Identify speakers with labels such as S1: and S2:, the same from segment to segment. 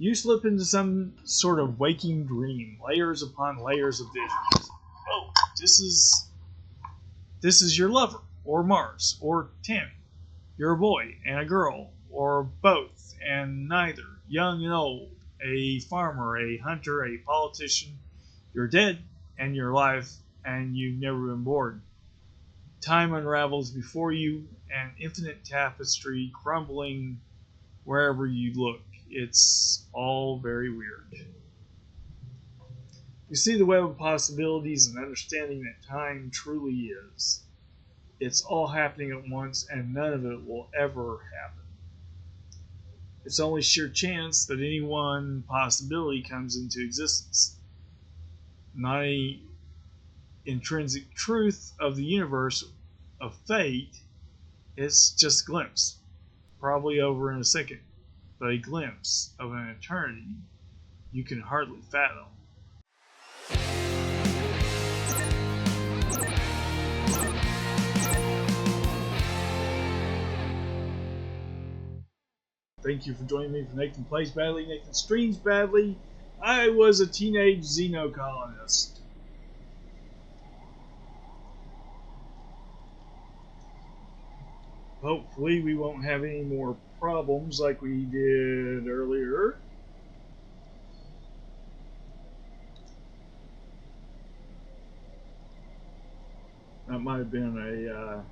S1: You slip into some sort of waking dream, layers upon layers of visions. Oh, this is your lover, or Mars, or Tammy. You're a boy and a girl, or both and neither, young and old, a farmer, a hunter, a politician. You're dead, and you're alive, and you've never been born. Time unravels before you, an infinite tapestry crumbling wherever you look. It's all very weird. You see the web of possibilities and understanding that time truly is. It's all happening at once, and none of it will ever happen. It's only sheer chance that any one possibility comes into existence. Not any intrinsic truth of the universe, of fate. It's just a glimpse, probably over in a second, but a glimpse of an eternity you can hardly fathom. Thank you for joining me for Nathan Plays Badly, Nathan Streams Badly. I was a teenage xenocolonist. Hopefully we won't have any more problems like we did earlier. That might have been a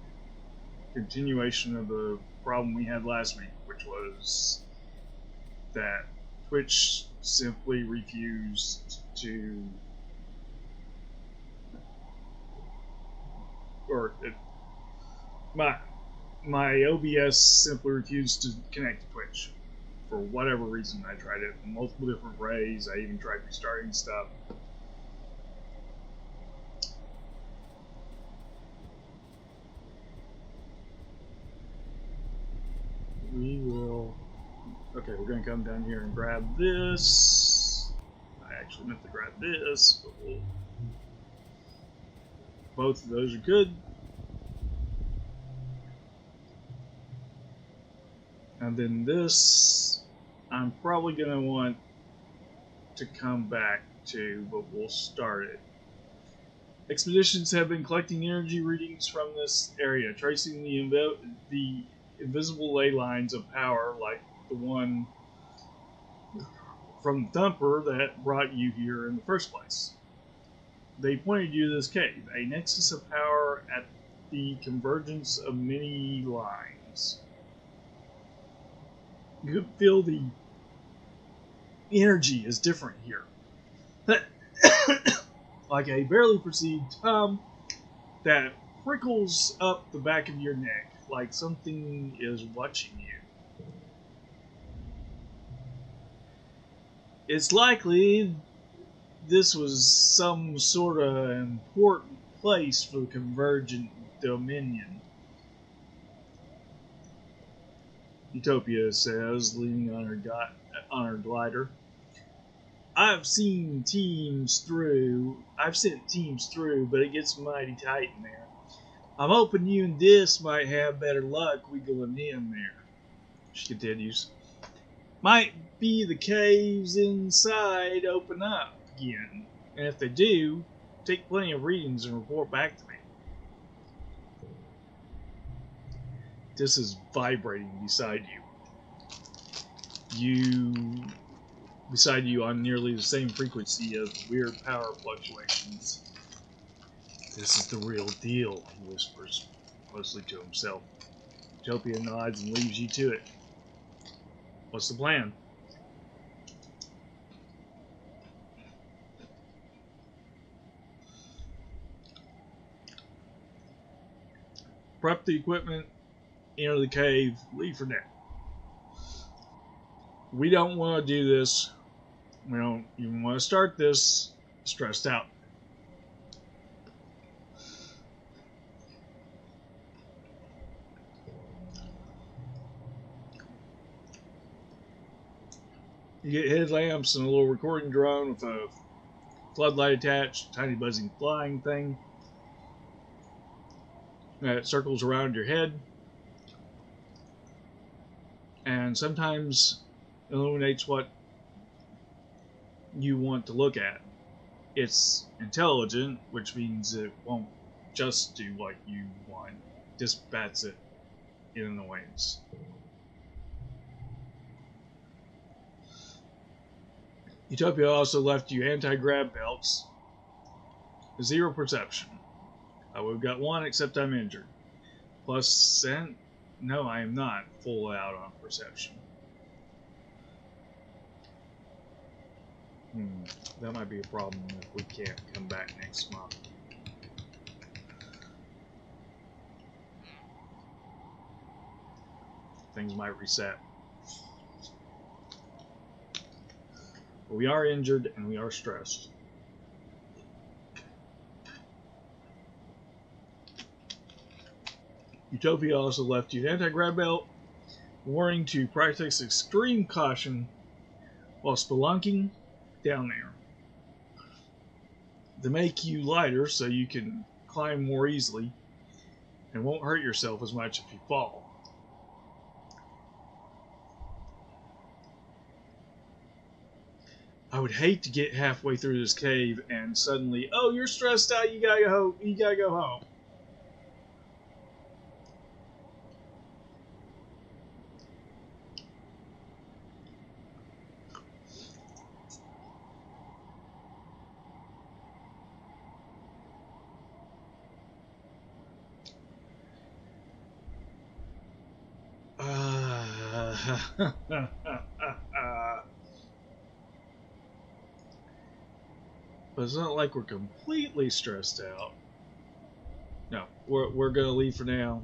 S1: continuation of the problem we had last week, which was that Twitch simply refused to, or my OBS simply refused to connect to Twitch for whatever reason. I tried it in multiple different ways. I even tried restarting stuff. We will. Okay, we're going to come down here and grab this. I actually meant to grab this, but we'll. Both of those are good. And then this, I'm probably going to want to come back to, but we'll start it. Expeditions have been collecting energy readings from this area, tracing the invisible ley lines of power like the one from the thumper that brought you here in the first place. They pointed you to this cave, a nexus of power at the convergence of many lines. You can feel the energy is different here. Like a barely perceived hum that prickles up the back of your neck, like something is watching you. It's likely this was some sort of important place for the convergent dominion. Utopia says, leaning on her glider. I've sent teams through, but it gets mighty tight in there. I'm hoping you and this might have better luck wiggling in there. She continues. Might be the caves inside open up again, and if they do, take plenty of readings and report back to me. This is vibrating beside you. Beside you on nearly the same frequency of weird power fluctuations. This is the real deal, he whispers, mostly to himself. Utopia nods and leaves you to it. What's the plan? Prep the equipment, enter the cave, leave for now. We don't want to do this. We don't even want to start this stressed out. You get headlamps and a little recording drone with a floodlight attached, tiny buzzing flying thing that circles around your head and sometimes illuminates what you want to look at. It's intelligent, which means it won't just do what you want. Just bats it in the wings. Utopia also left you anti-grav belts, 0 perception. We've got 1, except I'm injured. Plus scent? No, I am not full out on perception. That might be a problem if we can't come back next month. Things might reset. But we are injured and we are stressed. Utopia also left you an anti-grav belt, warning to practice extreme caution while spelunking down there. To make you lighter so you can climb more easily and won't hurt yourself as much if you fall. I would hate to get halfway through this cave and suddenly, oh, you're stressed out, you gotta go home. But it's not like we're completely stressed out. No, we're gonna leave for now.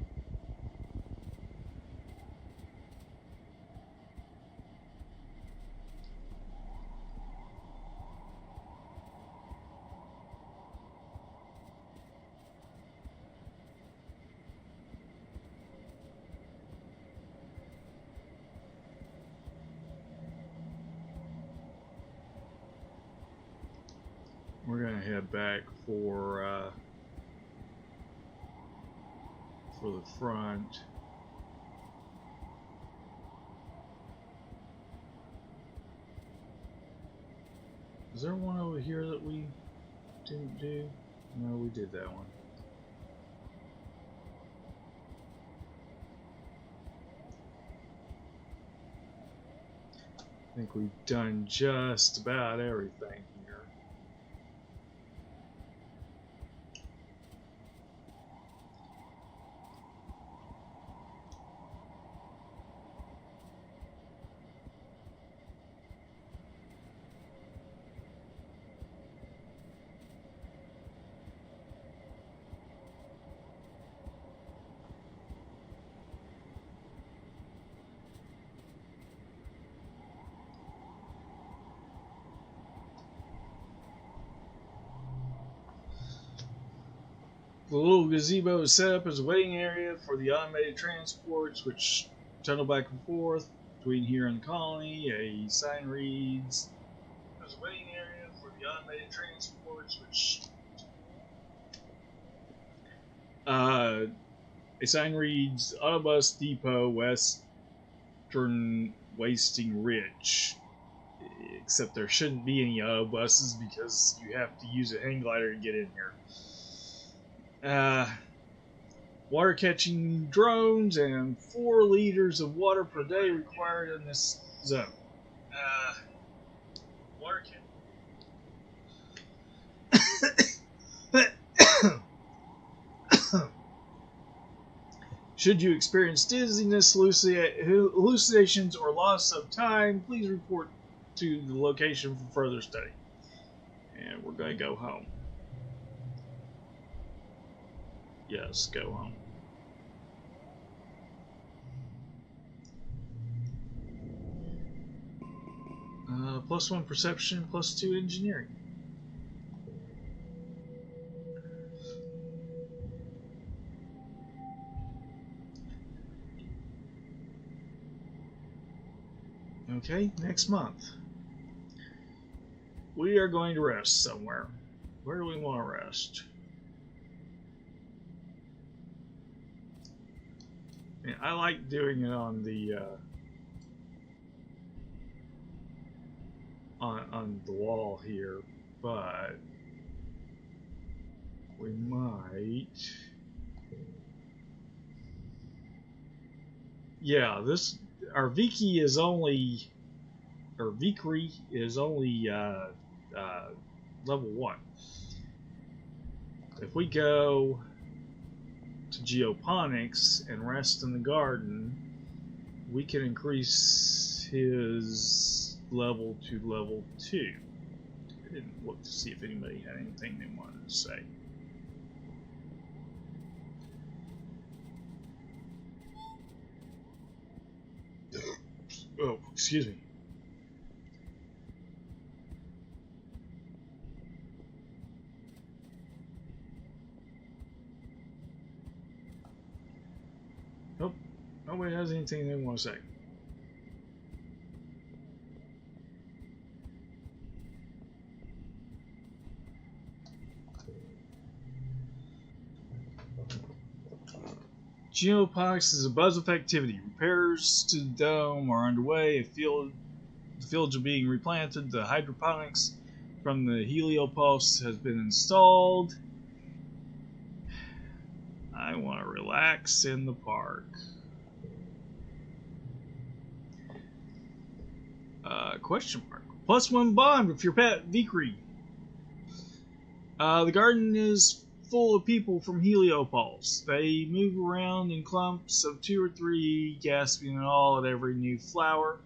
S1: We're gonna head back for the front. Is there one over here that we didn't do? No, we did that one. I think we've done just about everything here. The little gazebo is set up as a waiting area for the automated transports, which tunnel back and forth between here and the colony. A sign reads, "There's a waiting area for the automated transports, which..." A sign reads, "Autobus Depot, Western Wasting Ridge." Except there shouldn't be any autobuses because you have to use a hang glider to get in here. Water catching drones and 4 liters of water per day required in this zone. Water Should you experience dizziness, hallucinations, or loss of time, please report to the location for further study. And we're going to go home. Yes, go home. +1 perception, +2 engineering. Okay, next month. We are going to rest somewhere. Where do we want to rest? And I like doing it on on the wall here, but we might. Yeah, this our Viki is only, or Vikri is only level 1. If we go to geoponics and rest in the garden, we can increase his level to level 2. I didn't look to see if anybody had anything they wanted to say. Oh, excuse me. Nope. Nobody has anything they want to say. Geoponics is a buzz of activity. Repairs to the dome are underway. The fields are being replanted. The hydroponics from the heliopulse has been installed. I want to relax in the park. Question mark. +1 bond with your pet, Vikri. The garden is full of people from Heliopulse. They move around in clumps of 2 or 3, gasping and all at every new flower.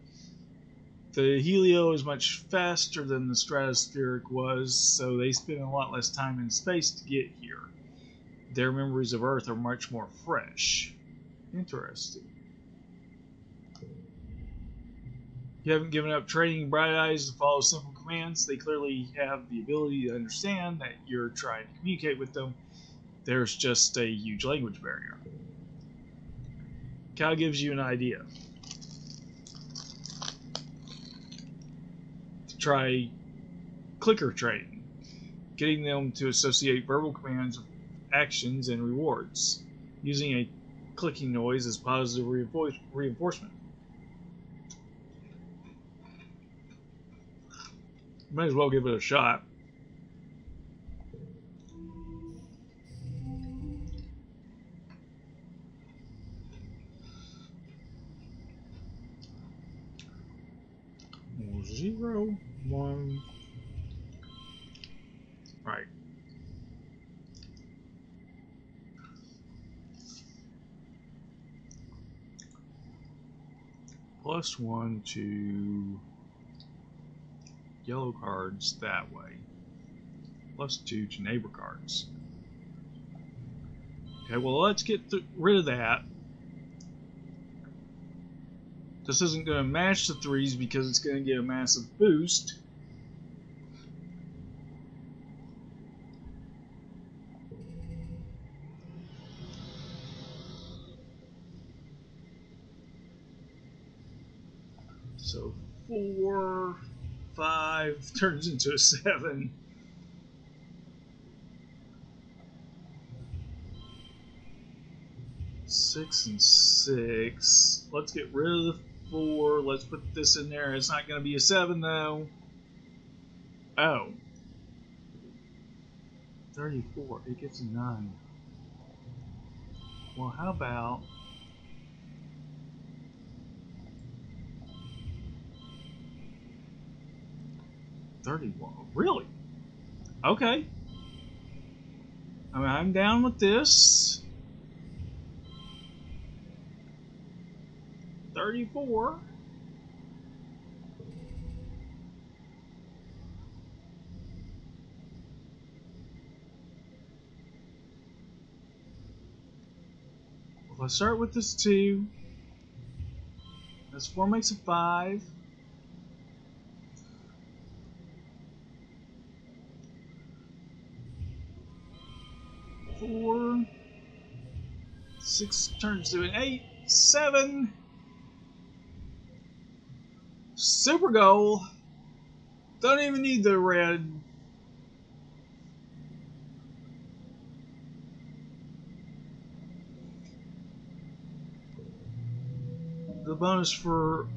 S1: The Helio is much faster than the stratospheric was, so they spend a lot less time in space to get here. Their memories of Earth are much more fresh. Interesting. You haven't given up training Bright Eyes to follow simple commands. They clearly have the ability to understand that you're trying to communicate with them. There's just a huge language barrier. Cal gives you an idea. To try clicker training, getting them to associate verbal commands with actions and rewards, using a clicking noise as positive reinforcement. Might as well give it a shot. Zero, one. Right. +1 to yellow cards that way. +2 to neighbor cards. Okay, well, let's get rid of that. This isn't going to match the 3s because it's going to get a massive boost. So 4, 5 turns into a 7. Six and 6. Let's get rid of the 4. Let's put this in there. It's not going to be a 7 though. Oh. 34. It gets a 9. Well, how about 31? Really? Okay. I mean, I'm down with this. 34. Well, let's start with this 2. This 4 makes a 5. 4. 6 turns to an 8. 7. Super goal. Don't even need the red. The bonus for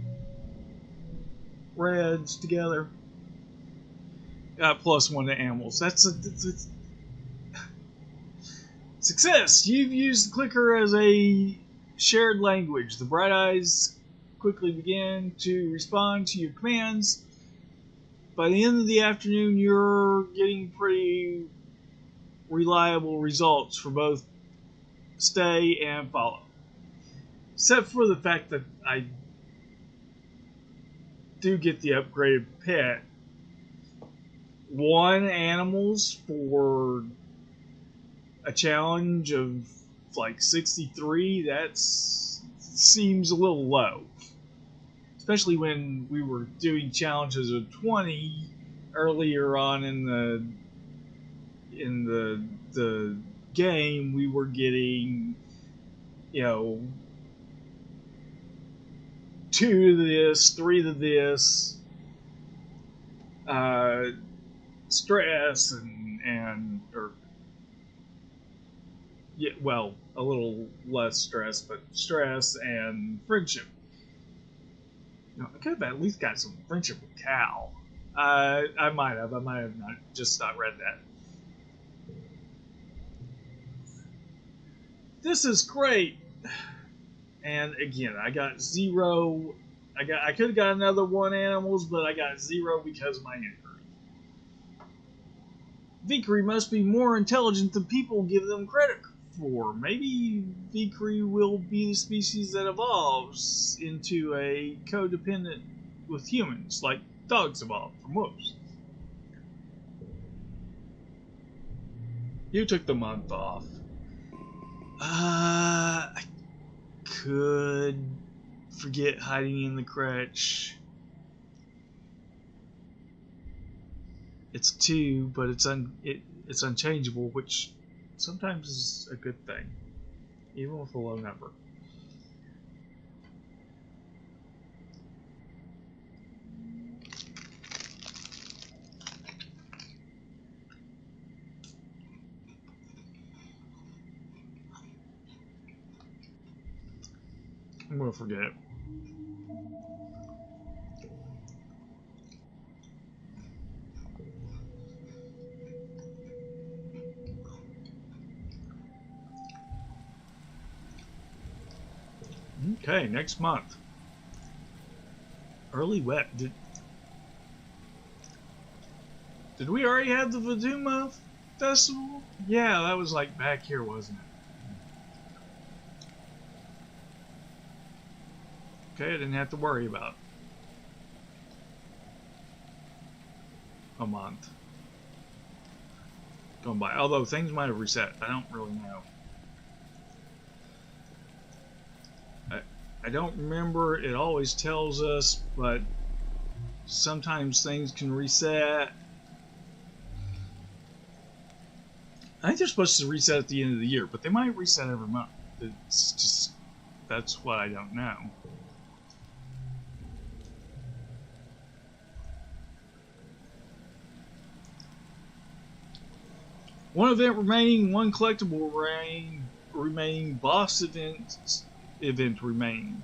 S1: reds together. Got +1 to animals. That's a success. You've used the clicker as a shared language. The bright eyes quickly begin to respond to your commands. By the end of the afternoon, you're getting pretty reliable results for both stay and follow. Except for the fact that I do get the upgraded pet. 1 animals for a challenge of like 63, that seems a little low. Especially when we were doing challenges of 20 earlier on in the game, we were getting, 2 to this, 3 to this, stress a little less stress, but stress and friendship. I could have at least got some friendship with Cal. I might have not read that. This is great. And again, I got 0. I could have got another 1 animals, but I got 0 because of my injury. Vickery must be more intelligent than people give them credit for. Maybe Vickery will be the species that evolves into a codependent with humans, like dogs evolve from wolves. You took the month off. I could forget hiding in the crutch. It's 2, but it's unchangeable, which sometimes is a good thing, even with a low number. I'm gonna forget. Okay, next month. Early wet. Did we already have the Vaduma Festival? Yeah, that was like back here, wasn't it? Okay, I didn't have to worry about a month going by. Although things might have reset. I don't really know. I don't remember. It always tells us, but sometimes things can reset. I think they're supposed to reset at the end of the year, but they might reset every month. It's just, that's what I don't know. One event remaining, 1 collectible remaining, boss event remaining.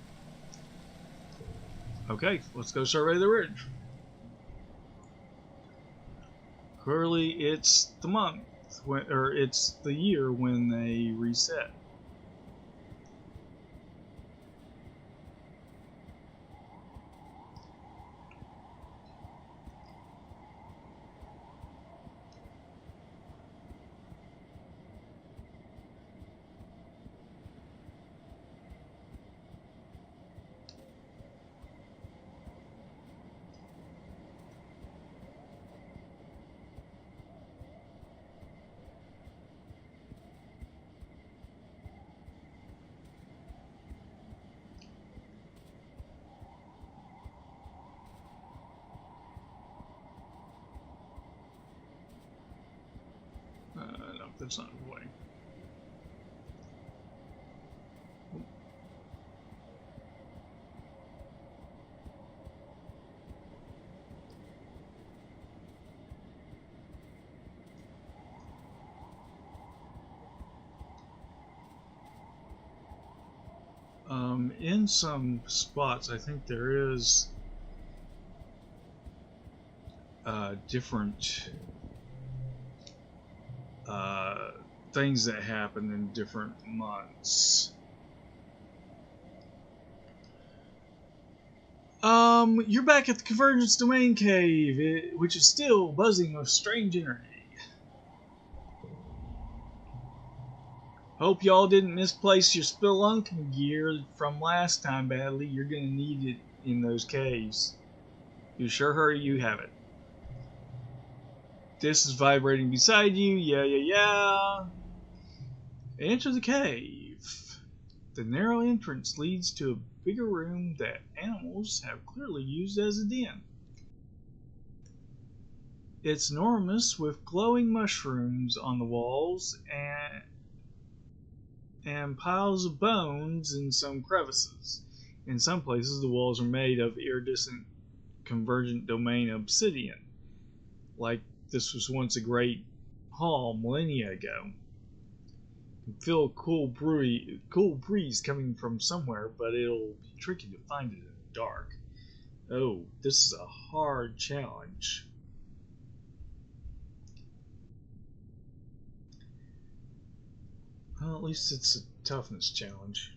S1: Okay, let's go survey the ridge. Clearly, it's the month, or it's the year when they reset. No, that's not the way. In some spots, I think there is different things that happen in different months. You're back at the Convergence Domain Cave, which is still buzzing with strange energy. Hope y'all didn't misplace your spelunking gear from last time badly. You're gonna need it in those caves. You sure hurry, you have it. This is vibrating beside you. Yeah. Enter the cave. The narrow entrance leads to a bigger room that animals have clearly used as a den. It's enormous, with glowing mushrooms on the walls and piles of bones in some crevices. In some places, the walls are made of iridescent convergent domain obsidian, like this was once a great hall millennia ago. You can feel a cool breeze coming from somewhere, but it'll be tricky to find it in the dark. Oh, this is a hard challenge. Well, at least it's a toughness challenge.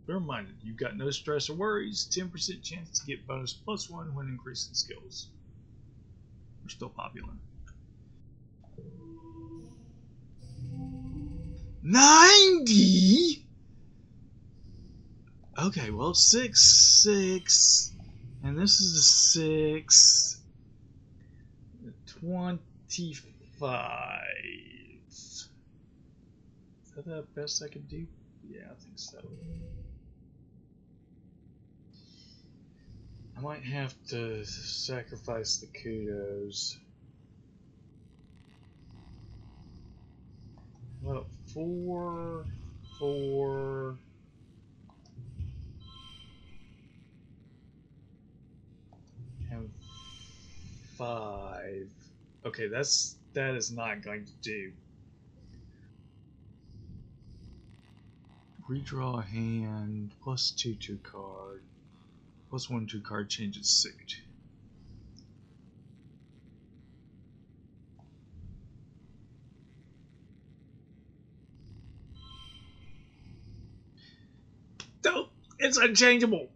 S1: Be reminded, you've got no stress or worries, 10% chance to get bonus +1 when increasing skills. We're still popular. 90? Okay, well, 6, 6, and this is a 6. 25. Is that the best I could do? Yeah, I think so. I might have to sacrifice the kudos. Well, 4, 4, and 5. Okay, that is not going to do. Redraw a hand, +2 2 card, +1 2 card changes suit. No, it's unchangeable.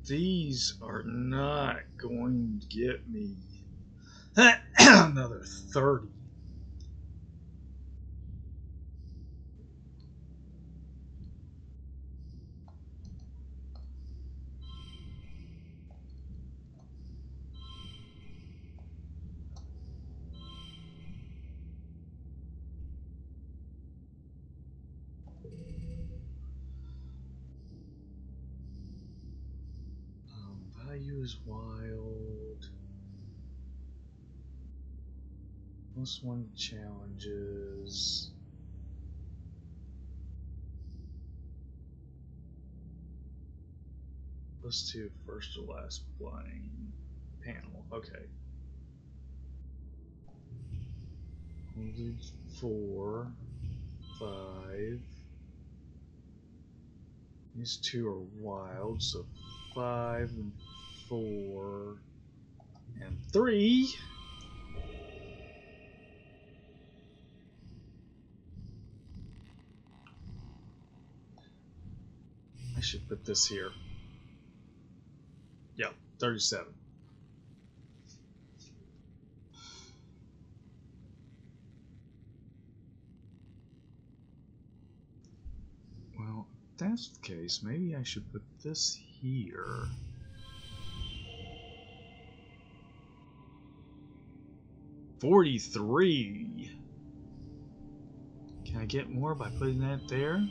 S1: These are not going to get me another 30. Value is wild. +1 challenges. +2 first or last playing panel. Okay. 4, 5. These two are wild, so 5 and 4 and 3. I should put this here. Yeah, 37. Well, if that's the case, maybe I should put this here. $43. Can I get more by putting that there?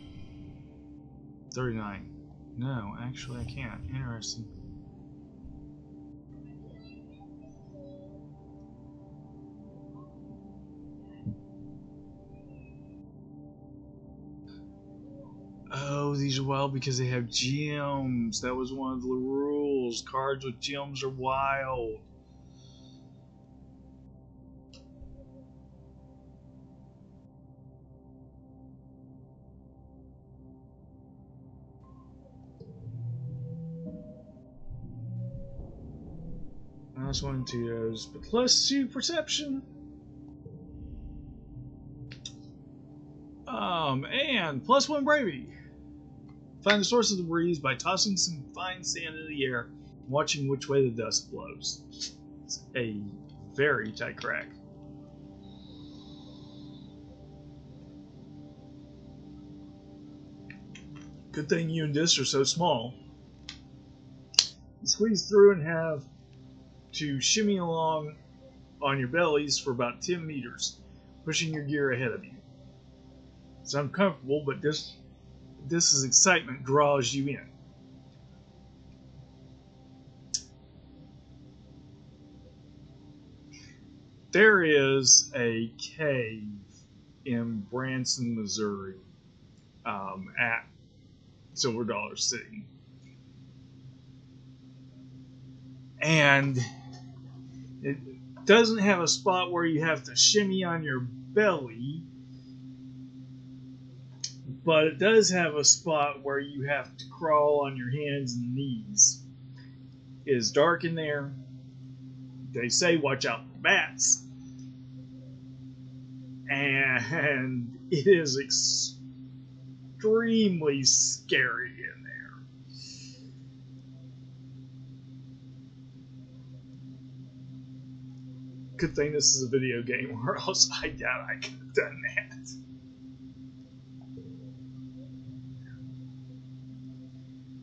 S1: 39. No, actually I can't. Interesting. Oh, these are wild because they have gems. That was one of the rules. Cards with gems are wild. Minus 1 to those, but plus 2 perception. And plus 1 bravery. Find the source of the breeze by tossing some fine sand in the air and watching which way the dust blows. It's a very tight crack. Good thing you and this are so small. You squeeze through and have to shimmy along on your bellies for about 10 meters, pushing your gear ahead of you. It's uncomfortable, but this is excitement draws you in. There is a cave in Branson, Missouri, at Silver Dollar City. And it doesn't have a spot where you have to shimmy on your belly, but it does have a spot where you have to crawl on your hands and knees. It is dark in there. They say watch out for bats. And it is extremely scary in there. Good thing this is a video game, or else I doubt I could have done that.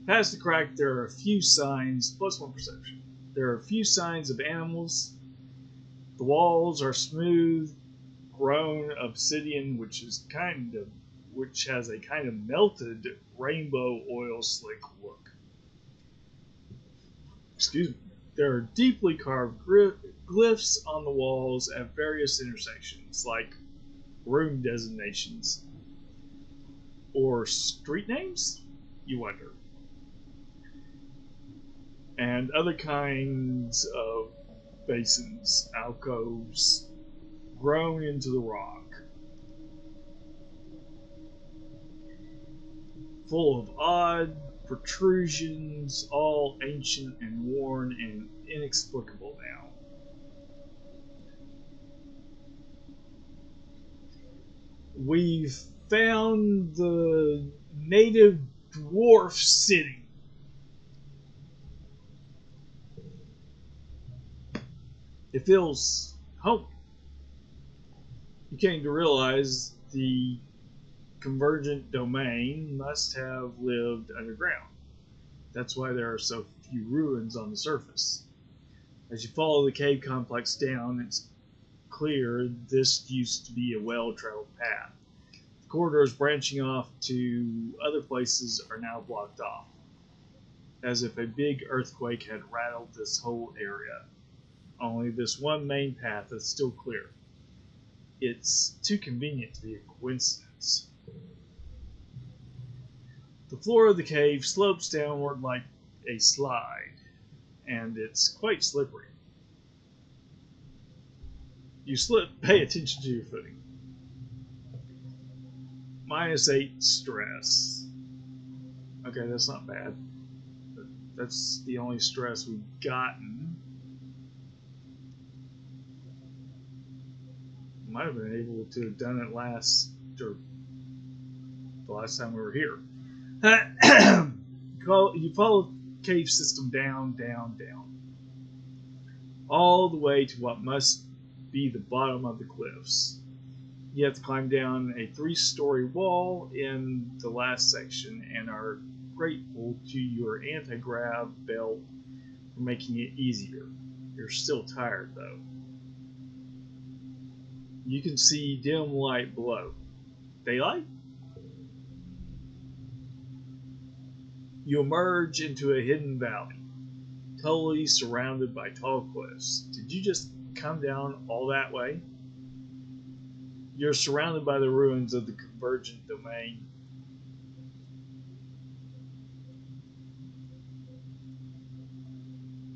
S1: Past the crack, there are a few signs, plus 1 perception. There are a few signs of animals. The walls are smooth, grown obsidian, which has a kind of melted rainbow oil slick look. Excuse me. There are deeply carved glyphs on the walls at various intersections, like room designations or street names, you wonder, and other kinds of basins, alcoves, grown into the rock, full of odd protrusions, all ancient and worn and inexplicable now. We've found the native dwarf city. It feels homey. You came to realize the convergent domain must have lived underground. That's why there are so few ruins on the surface. As you follow the cave complex down, it's clear this used to be a well-traveled path. The corridors branching off to other places are now blocked off, as if a big earthquake had rattled this whole area. Only this one main path is still clear. It's too convenient to be a coincidence. The floor of the cave slopes downward like a slide, and it's quite slippery. You slip, pay attention to your footing. -8 stress. Okay, that's not bad. But that's the only stress we've gotten. Might have been able to have done it the last time we were here. You follow the cave system down, down, down, all the way to what must be the bottom of the cliffs. You have to climb down a 3-story wall in the last section and are grateful to your anti-grav belt for making it easier. You're still tired though. You can see dim light below. Daylight? You emerge into a hidden valley, totally surrounded by tall cliffs. Did you just come down all that way? You're surrounded by the ruins of the Convergent Domain.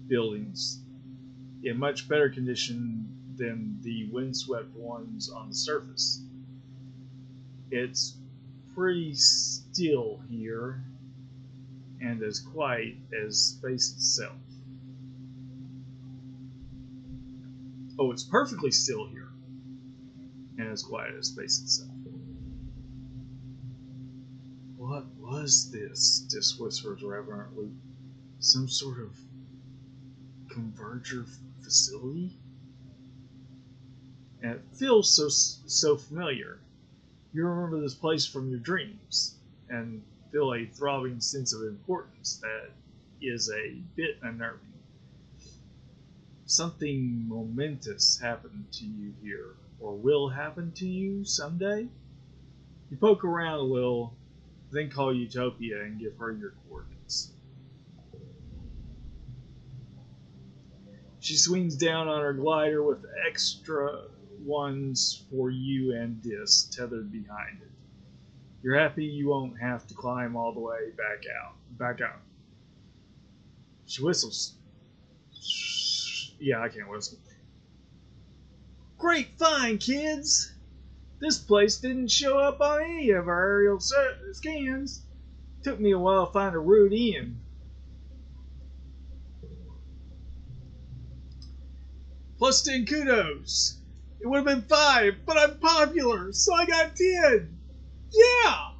S1: Buildings in much better condition than the windswept ones on the surface. It's pretty still here and as quiet as space itself. Oh, it's perfectly still here and as quiet as space itself. What was this? Dis whispers reverently. Some sort of converger facility? And it feels so familiar. You remember this place from your dreams and feel a throbbing sense of importance that is a bit unnerving. Something momentous happened to you here, or will happen to you someday. You poke around a little, then call Utopia and give her your coordinates. She swings down on her glider with extra ones for you and Dis tethered behind it. You're happy you won't have to climb all the way back out. She whistles. Yeah, I can't whistle. Great find, kids! This place didn't show up on any of our aerial scans. Took me a while to find a route in. Plus 10 kudos. It would have been 5, but I'm popular, so I got 10. Yeah!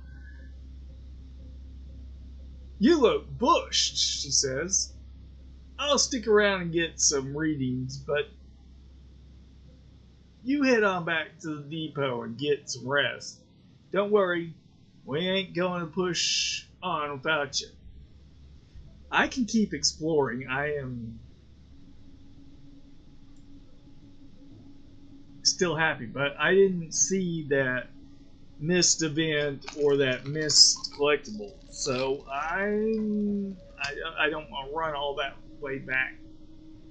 S1: You look bushed, she says. I'll stick around and get some readings, but you head on back to the depot and get some rest. Don't worry, we ain't going to push on without you. I can keep exploring. I am still happy, but I didn't see that missed event or that missed collectible, so I don't want to run all that way back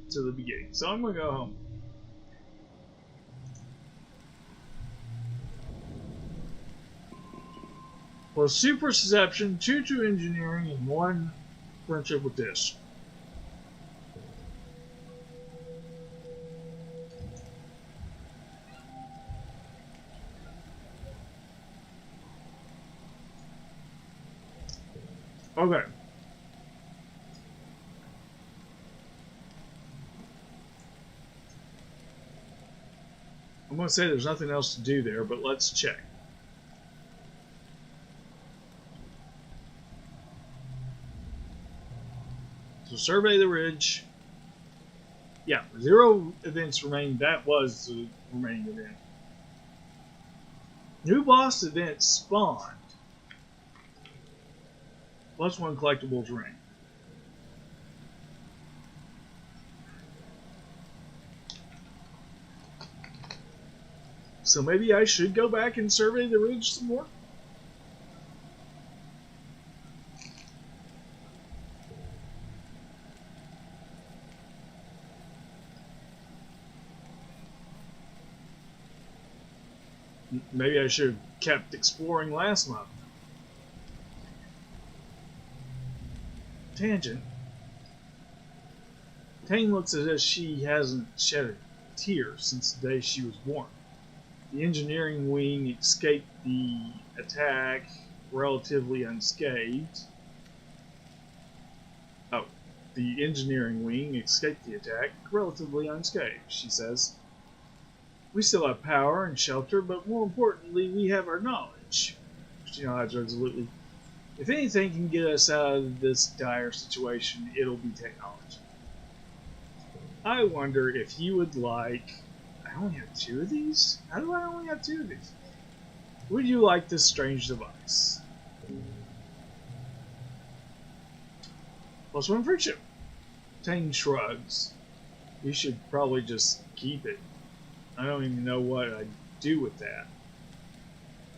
S1: to the beginning, so I'm going to go home. Well, super perception, 2 engineering, and 1 friendship with this. Okay. I'm going to say there's nothing else to do there, but let's check. So survey the ridge. Yeah, 0 events remain. That was the remaining event. New boss events spawned. Plus 1 collectibles ring. So maybe I should go back and survey the ridge some more? Maybe I should have kept exploring last month. Tangent. Tane looks as if she hasn't shed a tear since the day she was born. The engineering wing escaped the attack relatively unscathed. Oh, the engineering wing escaped the attack relatively unscathed, she says. We still have power and shelter, but more importantly, we have our knowledge. She nods resolutely. If anything can get us out of this dire situation, it'll be technology. I wonder if you would like... I only have 2 of these? How do I only have 2 of these? Would you like this strange device? Plus 1 friendship. Tane shrugs. You should probably just keep it. I don't even know what I'd do with that.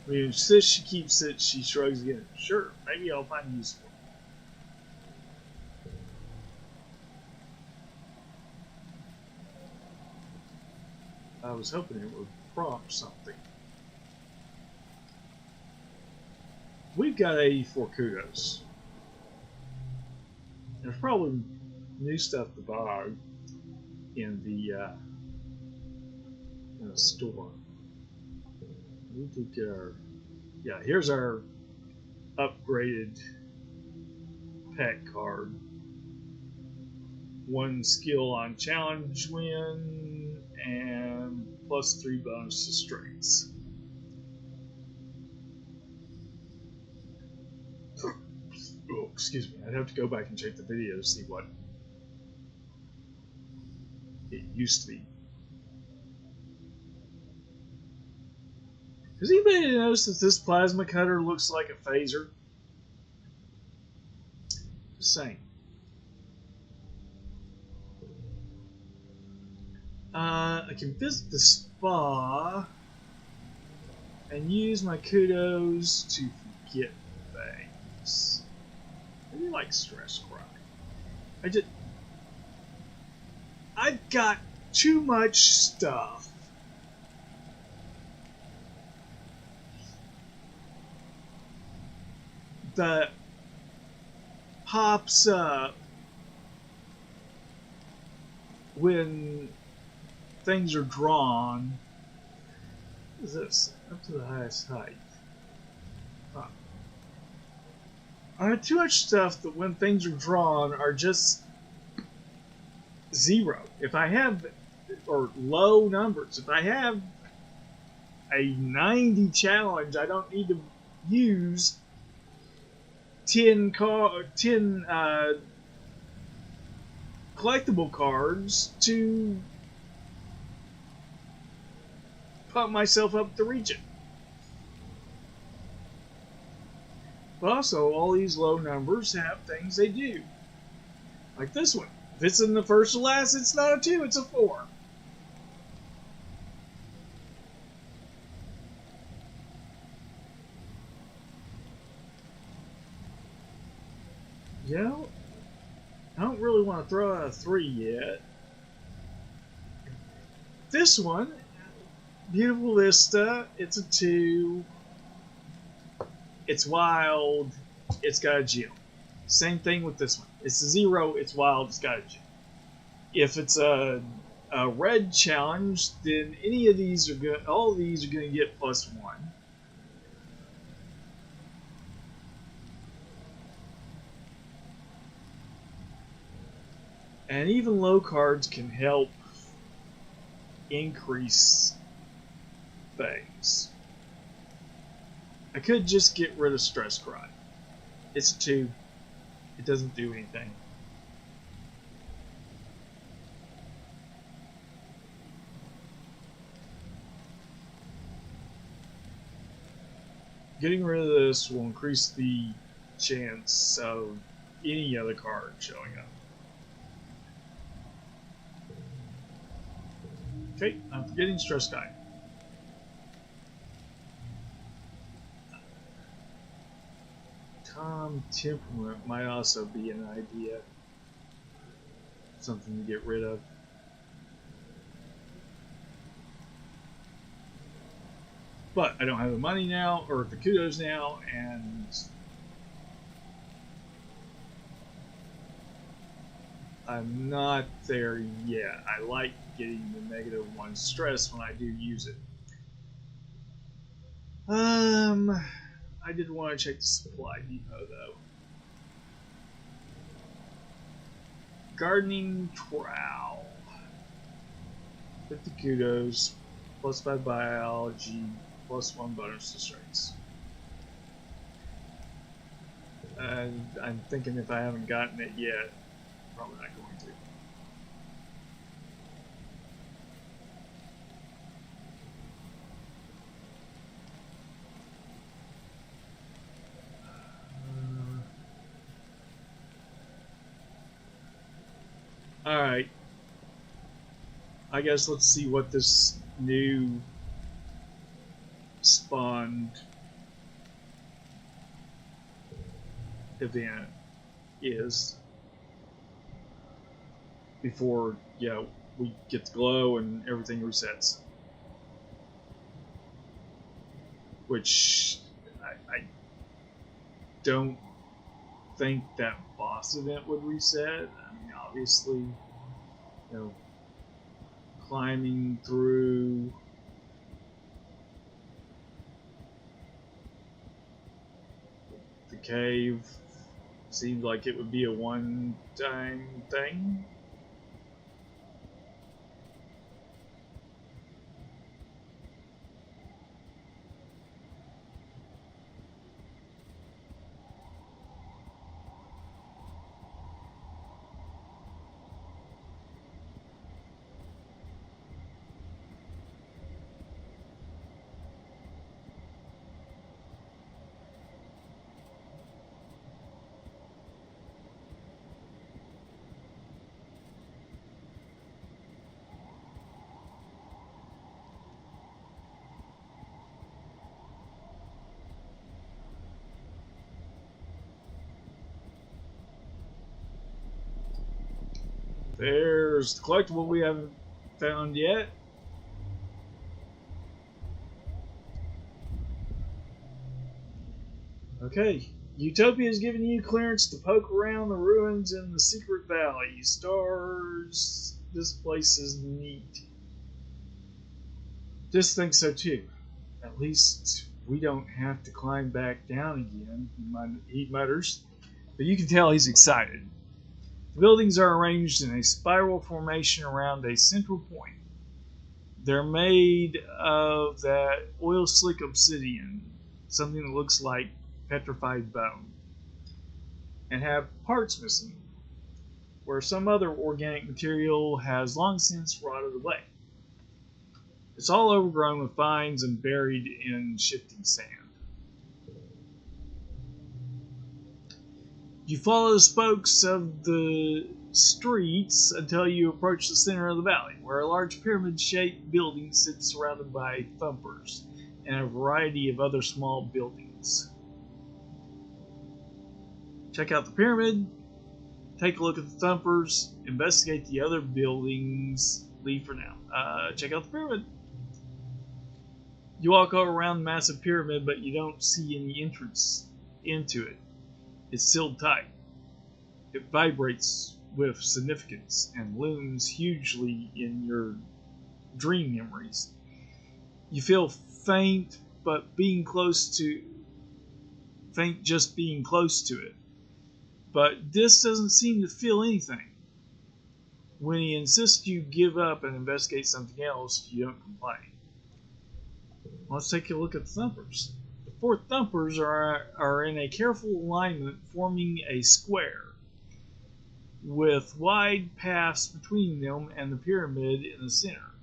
S1: I mean, since she keeps it, she shrugs again. Sure, maybe I'll find use for it. I was hoping it would prompt something. We've got 84 kudos. There's probably new stuff to buy in the store. We did get our, yeah, here's our upgraded pet card. 1 skill on challenge win and +3 bonus to strengths. Oh, excuse me, I'd have to go back and check the video to see what it used to be. Has anybody noticed that this plasma cutter looks like a phaser? Just saying. I can visit the spa and use my kudos to forget things. I do like stress cry. I've got too much stuff. That pops up when things are drawn. What is this? Up to the highest height. Huh. I have too much stuff that when things are drawn are just 0. If I have, or low numbers, if I have a 90 challenge, I don't need to use 10 collectible cards to pump myself up to reach it. But also, all these low numbers have things they do. Like this one. If it's in the first or last, it's not a 2, it's a 4. You know, I don't really want to throw out a 3 yet. This one, Beautiful Vista, it's a 2. It's wild. It's got a gem. Same thing with this one. It's a 0. It's wild. It's got a gem. If it's a red challenge, then any of these are good. All of these are going to get +1. And even low cards can help increase things. I could just get rid of Stress Cry. It's a 2. It doesn't do anything. Getting rid of this will increase the chance of any other card showing up. Okay, I'm forgetting Stress Guy. Calm temperament might also be an idea. Something to get rid of. But I don't have the money now, or the kudos now, and I'm not there yet. I like getting the -1 stress when I do use it. I did want to check the supply depot though. Gardening trowel. 50 kudos, +5 biology, +1 bonus to strengths. And I'm thinking if I haven't gotten it yet, probably not going to. Alright. I guess let's see what this new spawned event is before, we get the glow and everything resets. which I don't think that boss event would reset. I mean, obviously, you know, climbing through the cave seems like it would be a one-time thing. There's the collectible we haven't found yet. Okay, Utopia has given you clearance to poke around the ruins in the secret valley. Stars, this place is neat. Just think so too. At least we don't have to climb back down again, he mutters. But you can tell he's excited. The buildings are arranged in a spiral formation around a central point. They're made of that oil slick obsidian, something that looks like petrified bone, and have parts missing, where some other organic material has long since rotted away. It's all overgrown with vines and buried in shifting sand. You follow the spokes of the streets until you approach the center of the valley, where a large pyramid-shaped building sits surrounded by thumpers and a variety of other small buildings. Check out the pyramid, take a look at the thumpers, investigate the other buildings, leave for now. Check out the pyramid. You walk around the massive pyramid, but you don't see any entrance into it. It's sealed tight. It vibrates with significance and looms hugely in your dream memories. You feel faint, but just being close to it. But this doesn't seem to feel anything. When he insists you give up and investigate something else, you don't complain. Let's take a look at the thumpers. The four thumpers are in a careful alignment, forming a square, with wide paths between them and the pyramid in the center.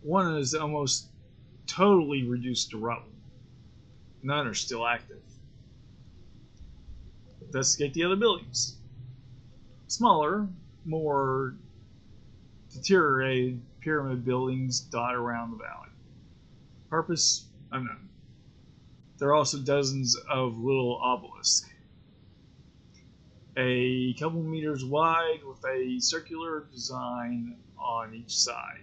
S1: One is almost totally reduced to rubble. None are still active. Investigate the other buildings. Smaller, more deteriorated pyramid buildings dot around the valley. Purpose unknown. There are also dozens of little obelisks, a couple meters wide with a circular design on each side.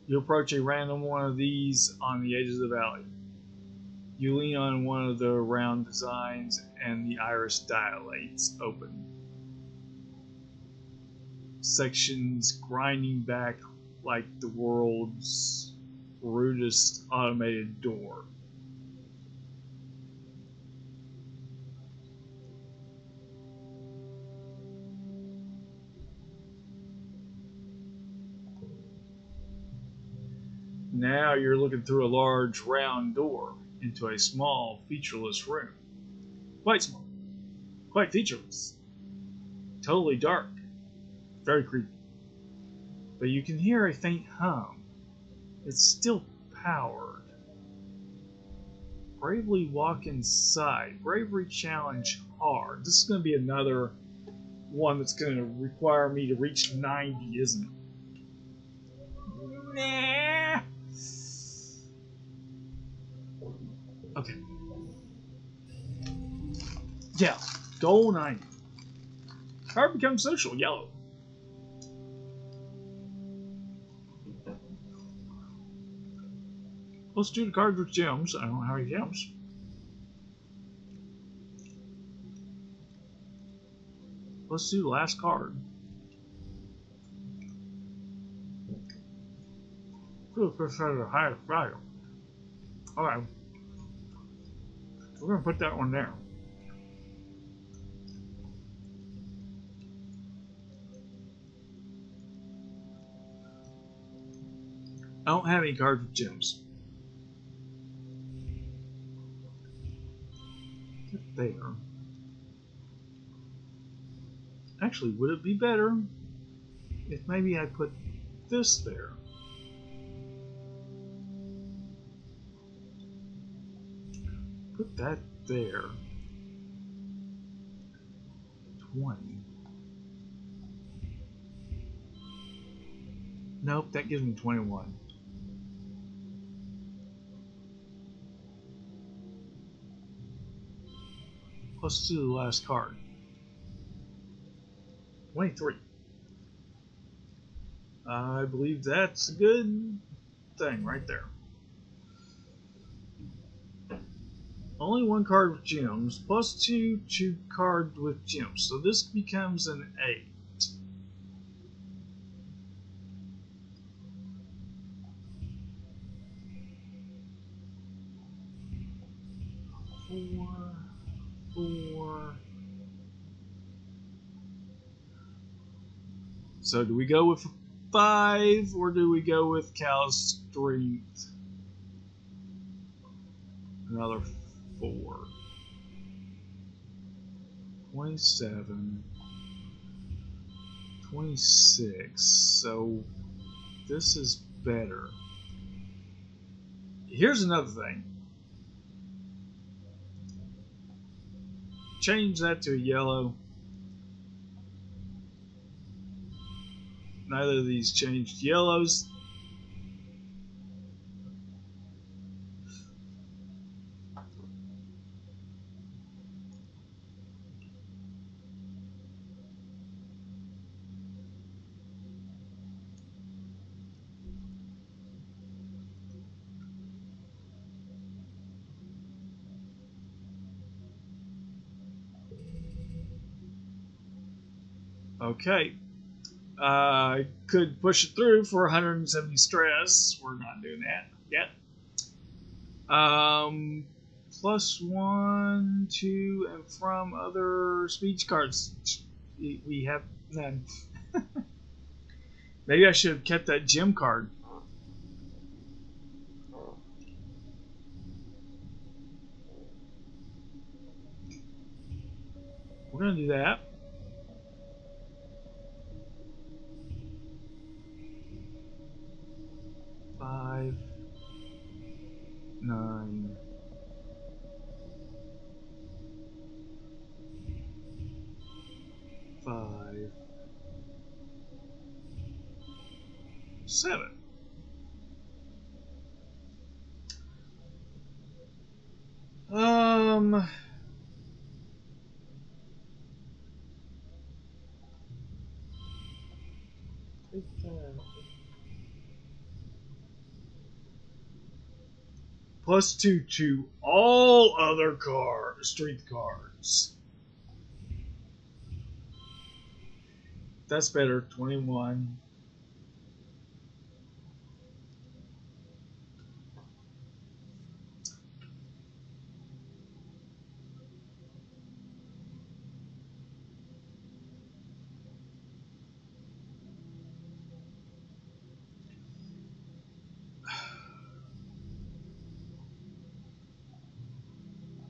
S1: You approach a random one of these on the edge of the valley. You lean on one of the round designs and the iris dilates open. Sections grinding back like the world's rudest automated door. Now you're looking through a large round door into a small, featureless room. Quite small. Quite featureless. Totally dark. Very creepy. But you can hear a faint hum. It's still powered. Bravely walk inside. Bravery challenge hard. This is going to be another one that's going to require me to reach 90, isn't it? Nah. Okay. Yeah. Goal 90. Card becomes social. Yellow. Let's do the cards with gems. I don't have any gems. Let's do the last card. Ooh, push that at a higher value. Alright. We're going to put that one there. I don't have any cards with gems. There. Actually, would it be better if maybe I put this there? Put that there. 20. Nope, that gives me 21. Let's do the last card. 23. I believe that's a good thing right there. Only one card with gems, plus two cards with gems. So this becomes an 8. Four. So do we go with 5 or do we go with Cal's strength? Another 4. 27. 26. So this is better. Here's another thing. Change that to a yellow. Neither of these changed yellows. Okay. I could push it through for 170 stress. We're not doing that yet. +1, 2, and from other speech cards. We have none. Maybe I should have kept that gem card. We're going to do that. Five, 9, 5, 7. Take that. +2 to all other strength cards. That's better. 21.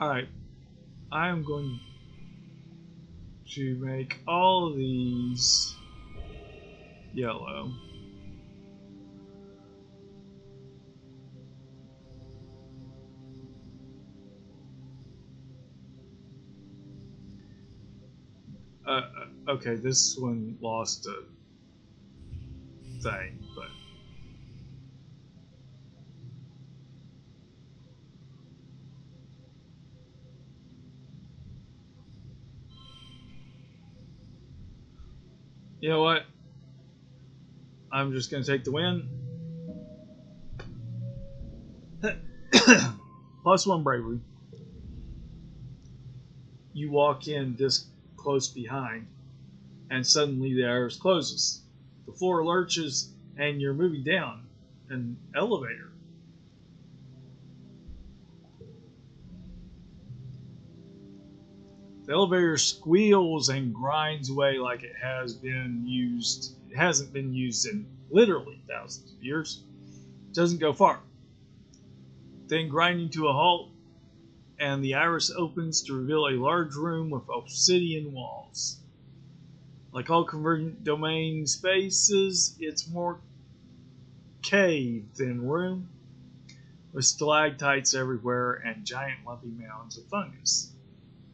S1: Alright, I am going to make all of these yellow. Okay, this one lost a thing, but you know what? I'm just going to take the win. +1 bravery. You walk in this close behind, and suddenly the iris closes. The floor lurches, and you're moving down an elevator. The elevator squeals and grinds away like it hasn't been used in literally thousands of years. It doesn't go far. Then grinding to a halt, and the iris opens to reveal a large room with obsidian walls. Like all convergent domain spaces, it's more cave than room, with stalactites everywhere and giant lumpy mounds of fungus.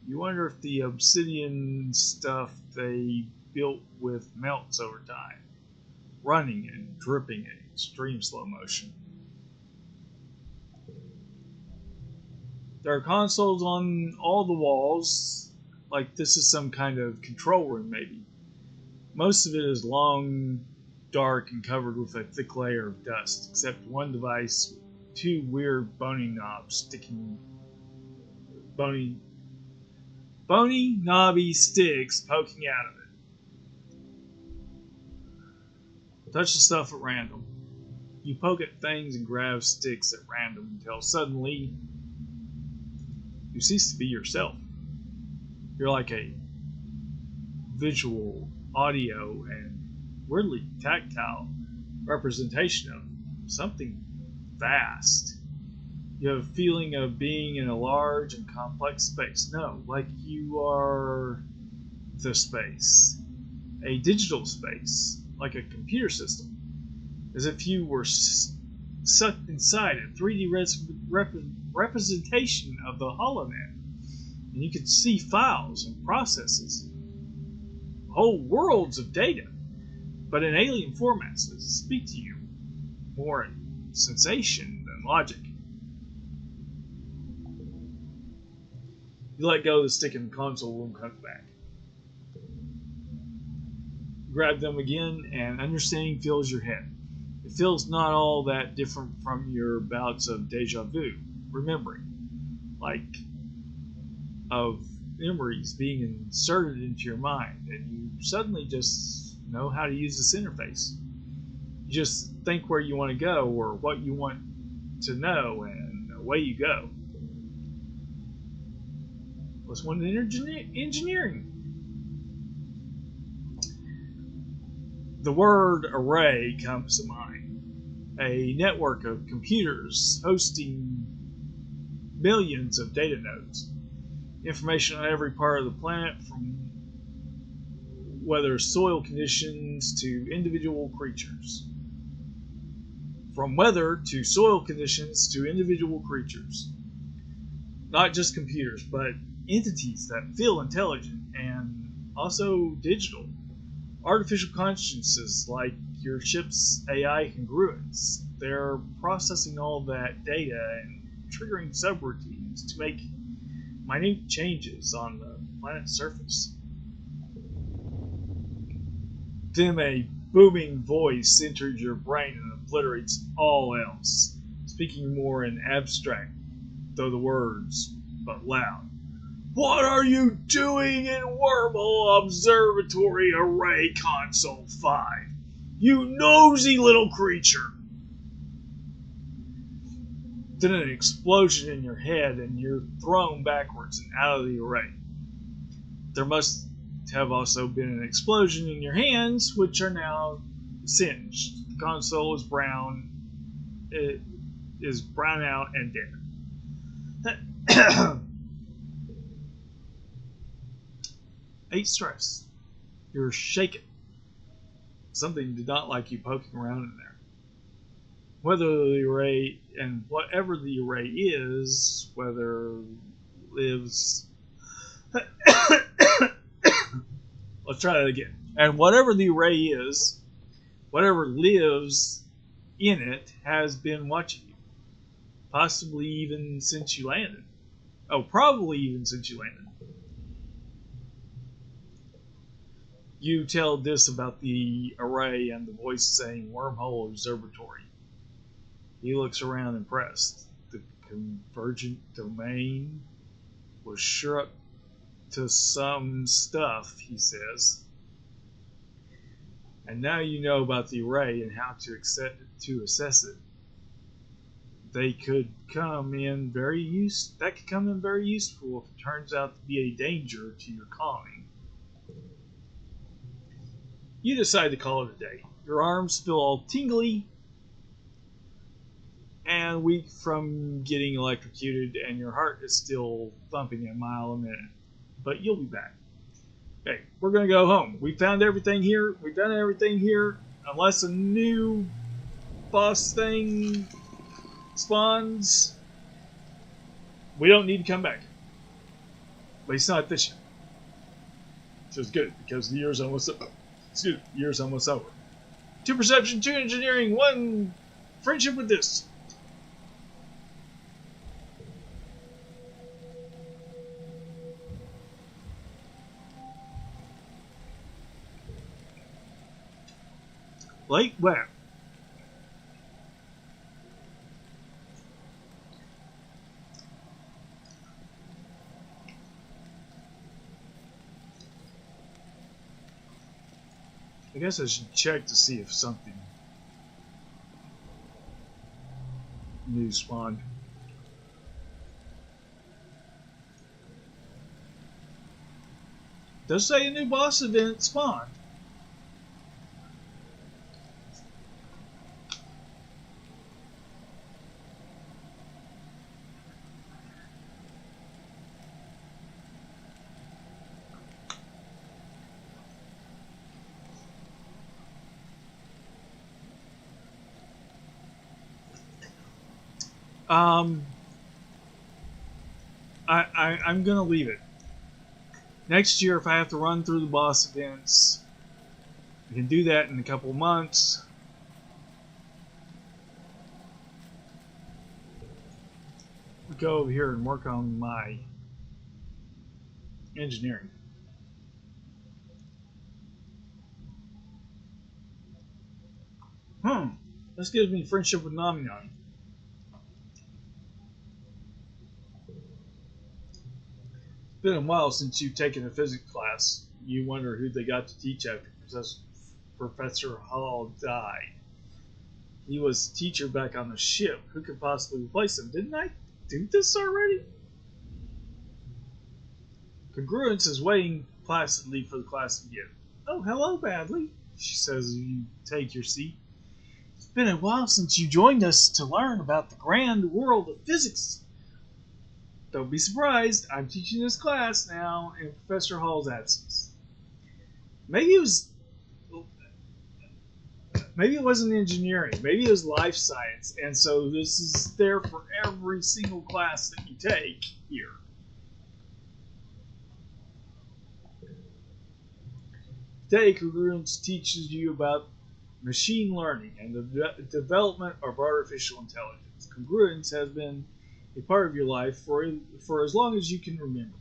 S1: You wonder if the obsidian stuff they built with melts over time, running and dripping in extreme slow motion. There are consoles on all the walls, like this is some kind of control room maybe. Most of it is long, dark, and covered with a thick layer of dust, except one device with two weird bony knobby sticks poking out of it. Touch the stuff at random. You poke at things and grab sticks at random until suddenly you cease to be yourself. You're like a visual, audio, and weirdly tactile representation of something vast. You have a feeling of being in a large and complex space. No, like you are the space. A digital space, like a computer system. As if you were sucked inside a 3D representation of the HoloNet. And you could see files and processes. Whole worlds of data. But in alien formats that speak to you. More in sensation than logic. You let go of the stick and the console room comes back. You grab them again and understanding fills your head. It feels not all that different from your bouts of deja vu, remembering, like of memories being inserted into your mind, and you suddenly just know how to use this interface. You just think where you want to go or what you want to know, and away you go. Plus one in engineering. The word array comes to mind. A network of computers hosting millions of data nodes. Information on every part of the planet, from weather soil conditions to individual creatures. From weather to soil conditions to individual creatures. Not just computers, but entities that feel intelligent and also digital. Artificial consciences like your ship's AI congruence. They're processing all that data and triggering subroutines to make minute changes on the planet's surface. Then a booming voice enters your brain and obliterates all else, speaking more in abstract, though the words, but loud. What are you doing in Wormhole Observatory Array Console 5? You nosy little creature! Then an explosion in your head and you're thrown backwards and out of the array. There must have also been an explosion in your hands, which are now singed. The console is brown. It is brown out and dead. 8 stress. You're shaken. Something did not like you poking around in there. Whether the array, and whatever the array is, whether lives... Let's try that again. And whatever the array is, whatever lives in it has been watching you. Possibly even since you landed. Oh, probably even since you landed. You tell this about the array and the voice saying Wormhole Observatory. He looks around impressed. The convergent domain was sure up to some stuff, he says. And now you know about the array and how to assess it. They could come in very useful if it turns out to be a danger to your colony. You decide to call it a day. Your arms feel all tingly and weak from getting electrocuted, and your heart is still thumping a mile a minute. But you'll be back. Okay, we're going to go home. We found everything here. We've done everything here. Unless a new boss thing spawns, we don't need to come back. At least not this year. Which is good, because the year's almost over. Excuse me, the year's almost over. 2 perception, 2 engineering, 1 friendship with this. Late wet. I guess I should check to see if something new spawned. Does say a new boss event spawned. I'm gonna leave it. Next year, if I have to run through the boss events, I can do that in a couple of months. We'll go over here and work on my engineering. This gives me friendship with Nominon. It's been a while since you've taken a physics class. You wonder who they got to teach after Professor Hall died. He was teacher back on the ship. Who could possibly replace him? Didn't I do this already? Congruence is waiting placidly for the class to begin. Oh, hello, Badly, she says as you take your seat. It's been a while since you joined us to learn about the grand world of physics. Don't be surprised, I'm teaching this class now in Professor Hall's absence. Maybe it wasn't engineering, maybe it was life science, and so this is there for every single class that you take here. Today, Congruence teaches you about machine learning and the development of artificial intelligence. Congruence has been a part of your life for as long as you can remember.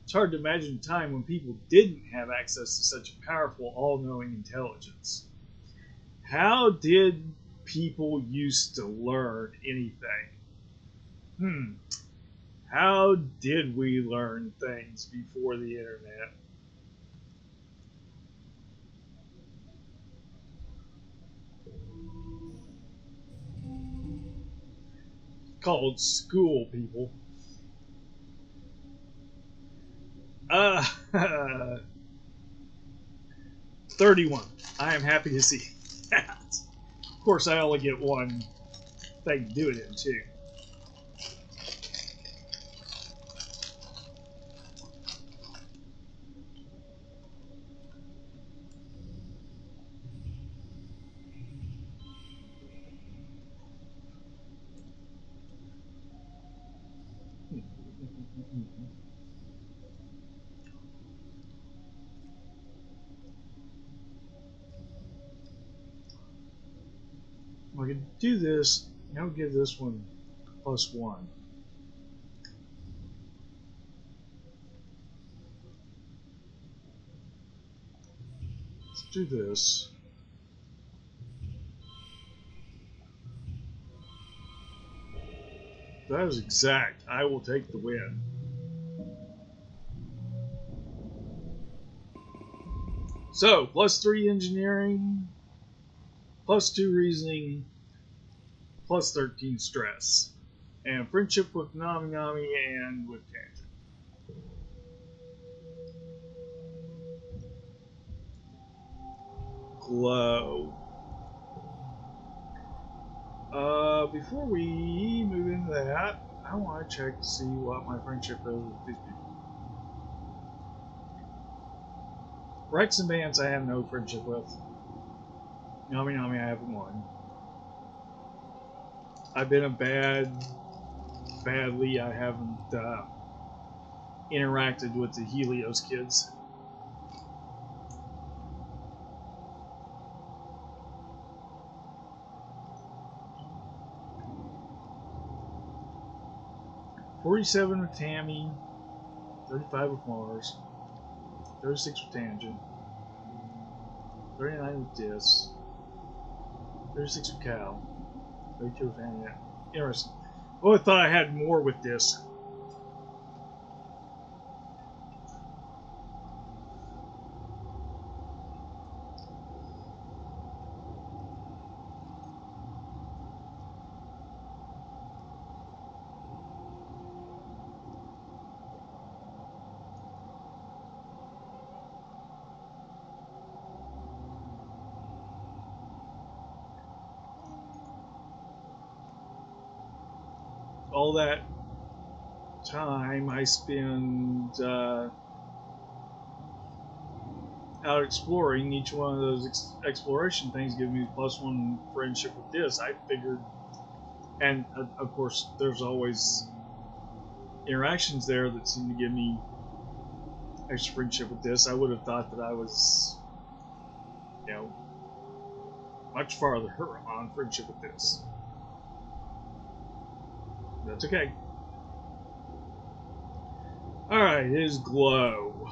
S1: It's hard to imagine a time when people didn't have access to such a powerful, all-knowing intelligence. How did people used to learn anything? How did we learn things before the internet? Called school, people. 31. I am happy to see that. Of course, I only get one thing to do it in, too. I can do this. I'll give this one +1. Let's do this. That was exact. I will take the win. So, +3 engineering, +2 reasoning, +13 stress. And friendship with Nami Nami and with Tangent. Glow. Before we move into that, I want to check to see what my friendship is with these people. Rex and Vance I have no friendship with. Nami Nami I have one. I've been a badly I haven't interacted with the Helios kids. $47 with Tammy, 35 with Mars, 36 with Tangent, 39 with Dis, 36 with Cal, 32 with Annette. Interesting. Oh, I thought I had more with Dis. All that time I spend out exploring, each one of those exploration things gives me +1 friendship with this. I figured, and of course, there's always interactions there that seem to give me extra friendship with this. I would have thought that I was, much farther on friendship with this. That's okay. Alright, it is Glow.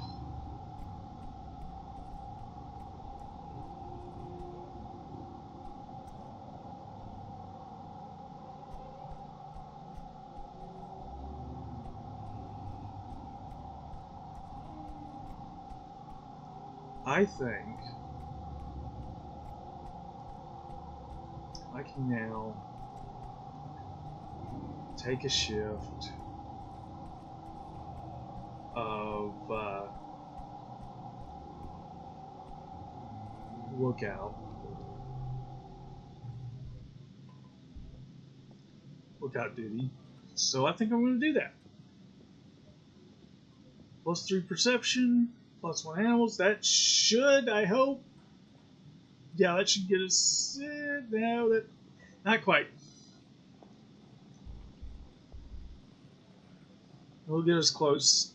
S1: I think I can now take a shift of lookout duty. So I think I'm going to do that. +3 perception, +1 animals. That should, I hope. Yeah, that should get us. No, that not quite. It'll get us close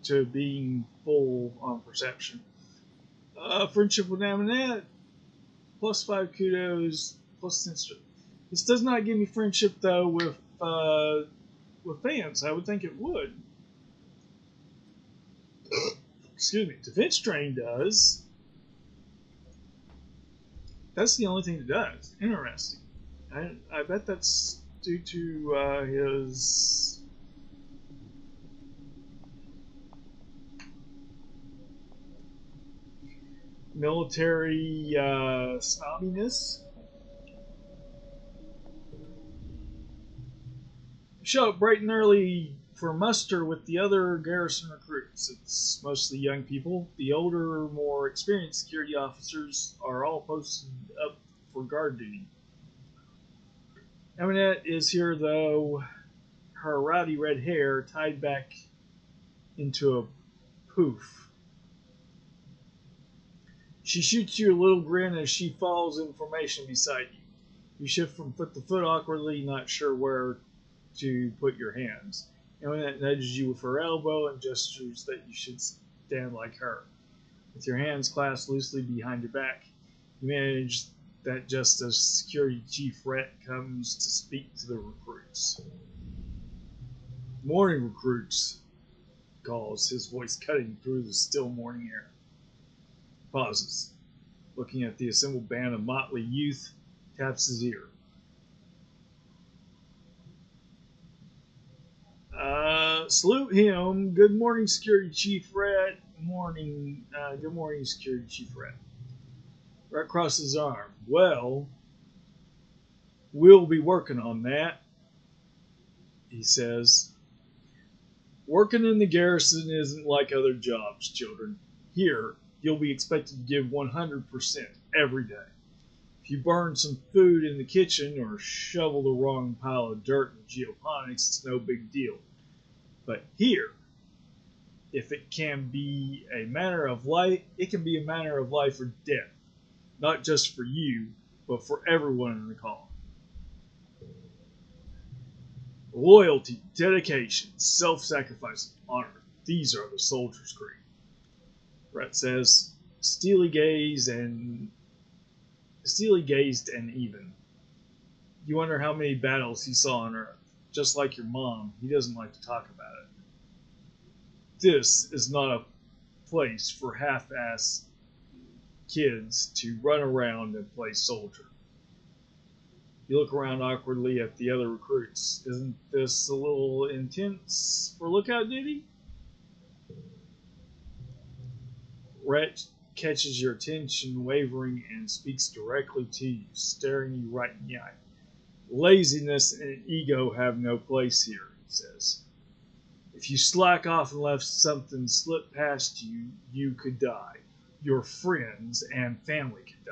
S1: to being full on perception. Friendship with Amanette, +5 kudos, +10 strength. This does not give me friendship though with fans. I would think it would. Excuse me. Defense Train does. That's the only thing it does. Interesting. I bet that's due to his military snobbiness. Show up bright and early for muster with the other garrison recruits. It's mostly young people. The older, more experienced security officers are all posted up for guard duty. Eminette is here, though, her rowdy red hair tied back into a poof. She shoots you a little grin as she follows in formation beside you. You shift from foot to foot awkwardly, not sure where to put your hands. Eminette nudges you with her elbow and gestures that you should stand like her. With your hands clasped loosely behind your back, you manage that just as Security Chief Rhett comes to speak to the recruits. Morning, recruits, calls, his voice cutting through the still morning air. Pauses, looking at the assembled band of motley youth, taps his ear. Salute him. Good morning, Security Chief Rat. Morning. Good morning, Security Chief Rat. Rat crosses his arm. Well, we'll be working on that, he says. Working in the garrison isn't like other jobs, children. Here, you'll be expected to give 100% every day. If you burn some food in the kitchen or shovel the wrong pile of dirt in geoponics, it's no big deal. But here, if it can be a matter of life, it can be a matter of life or death. Not just for you, but for everyone in the colony. Loyalty, dedication, self-sacrifice, and honor. These are the soldiers' creed. Rhett says, steely gazed and even. You wonder how many battles he saw on Earth. Just like your mom, he doesn't like to talk about it. This is not a place for half-assed kids to run around and play soldier. You look around awkwardly at the other recruits. Isn't this a little intense for lookout duty? Rhett catches your attention wavering and speaks directly to you, staring you right in the eye. Laziness and ego have no place here, he says. If you slack off and let something slip past you, you could die. Your friends and family could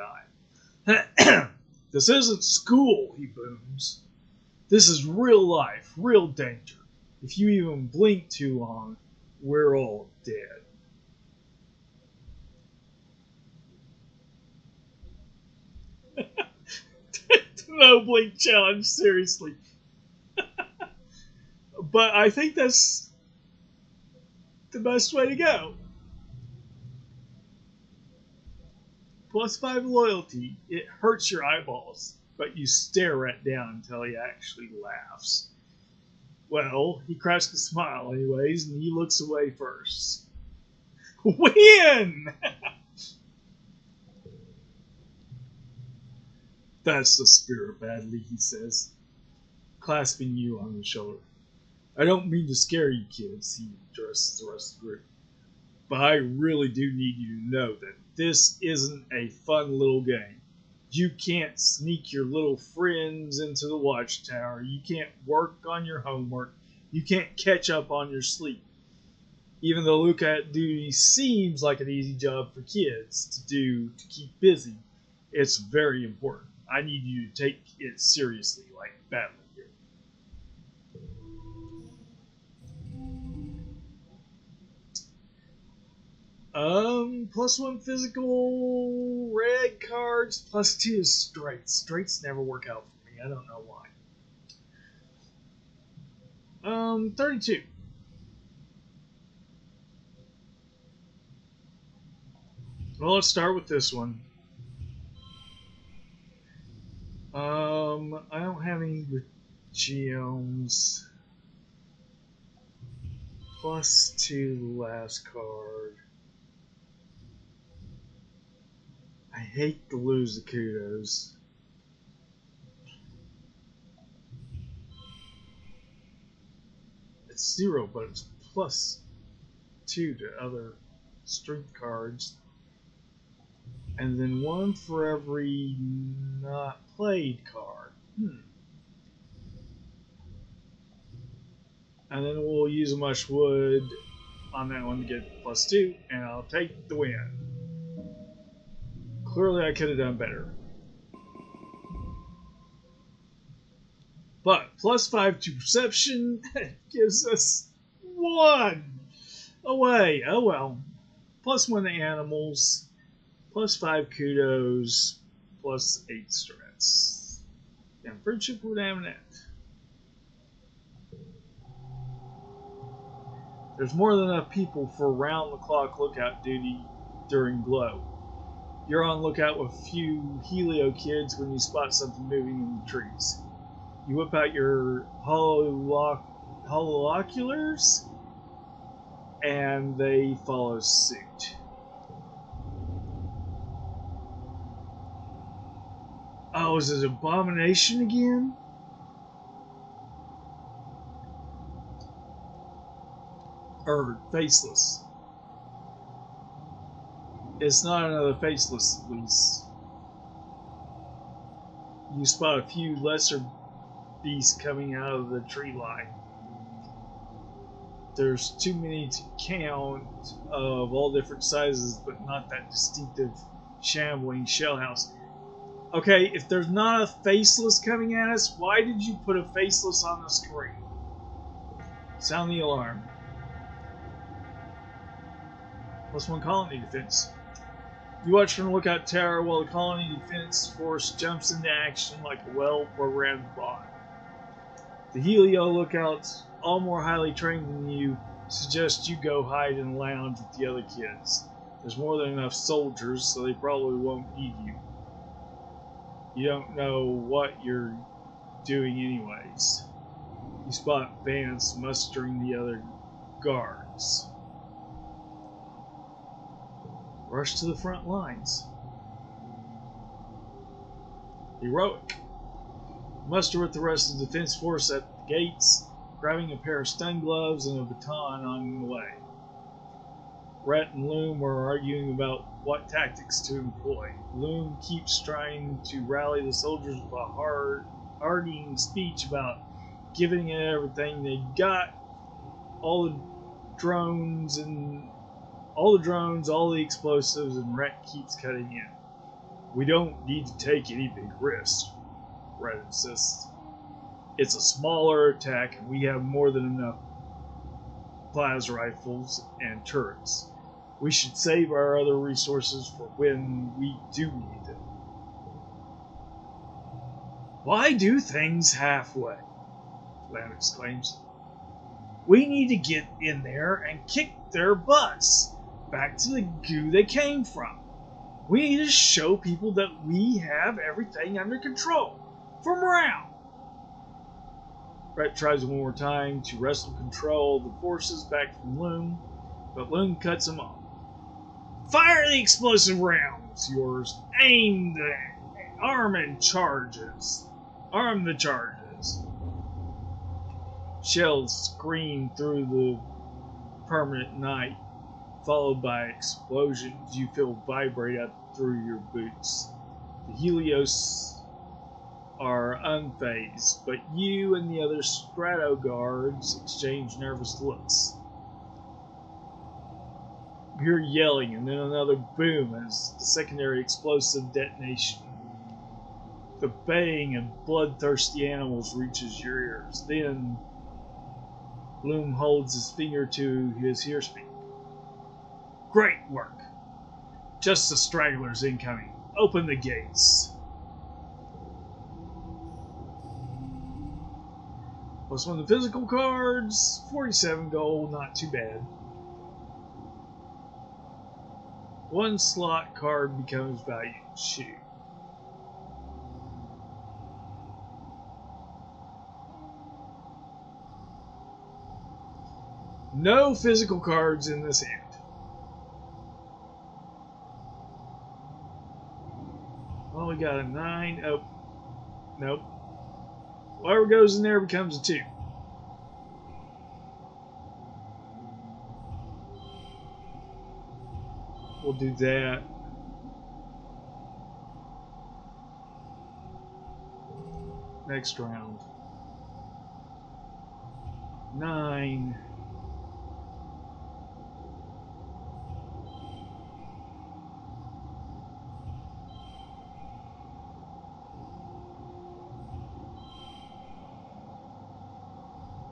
S1: die. This isn't school, he booms. This is real life, real danger. If you even blink too long, we're all dead. No blink challenge, seriously. But I think that's the best way to go. +5 loyalty. It hurts your eyeballs, but you stare Rhett down until he actually laughs. Well, he cracks a smile anyways, and he looks away first. Win! That's the spirit, Badly, he says, clasping you on the shoulder. I don't mean to scare you kids, he addresses the rest of the group, but I really do need you to know that this isn't a fun little game. You can't sneak your little friends into the watchtower. You can't work on your homework. You can't catch up on your sleep. Even though lookout duty seems like an easy job for kids to do to keep busy, it's very important. I need you to take it seriously, like Badly here. +1 physical, red cards, +2 is straights. Straights never work out for me. I don't know why. 32. Well, let's start with this one. I don't have any with geomes. +2 the last card. I hate to lose the kudos. It's 0, but it's +2 to other strength cards. And then 1 for every not played card. And then we'll use a much wood on that one to get +2, and I'll take the win. Clearly I could have done better. But +5 to perception gives us 1 away. Oh well. +1 to animals. +5 kudos. +8 stress. And friendship with Aminette. There's more than enough people for round-the-clock lookout duty during glow. You're on lookout with a few Helio kids when you spot something moving in the trees. You whip out your holoculars, and they follow suit. Oh, is it Abomination again? Or faceless. It's not another faceless, at least. You spot a few lesser beasts coming out of the tree line. There's too many to count, of all different sizes, but not that distinctive shambling shell house. Okay, if there's not a faceless coming at us, why did you put a faceless on the screen? Sound the alarm. +1 colony defense. You watch from the lookout tower while the colony defense force jumps into action like a well-programmed bot. The Helio lookouts, all more highly trained than you, suggest you go hide in the lounge with the other kids. There's more than enough soldiers, so they probably won't need you. You don't know what you're doing anyways. You spot Vance mustering the other guards. Rush to the front lines. Heroic. Muster with the rest of the defense force at the gates, grabbing a pair of stun gloves and a baton on the way. Rhett and Loom are arguing about what tactics to employ. Loom keeps trying to rally the soldiers with a hardying speech about giving it everything they got, all the drones, all the explosives, and Rhett keeps cutting in. We don't need to take any big risks, Rhett insists. It's a smaller attack, and we have more than enough plasma rifles and turrets. We should save our other resources for when we do need them. Why do things halfway? Lamb exclaims. We need to get in there and kick their butts back to the goo they came from. We need to show people that we have everything under control. For morale. Rhett tries one more time to wrestle control the forces back from Loom, but Loom cuts him off. Fire the explosive rounds, yours. Aim the arm the charges. Shells scream through the permanent night, followed by explosions you feel vibrate up through your boots. The Helios are unfazed, but you and the other Strato guards exchange nervous looks. You hear yelling and then another boom as the secondary explosive detonation. The baying of bloodthirsty animals reaches your ears. Then Loom holds his finger to his earspeak. Great work. Just the stragglers incoming. Open the gates. +1 the physical cards. 47 gold, not too bad. 1 slot card becomes valued. Shoot. No physical cards in this hand. Well, we got a 9. Oh, nope. Whatever goes in there becomes a 2. We'll do that. Next round. 9.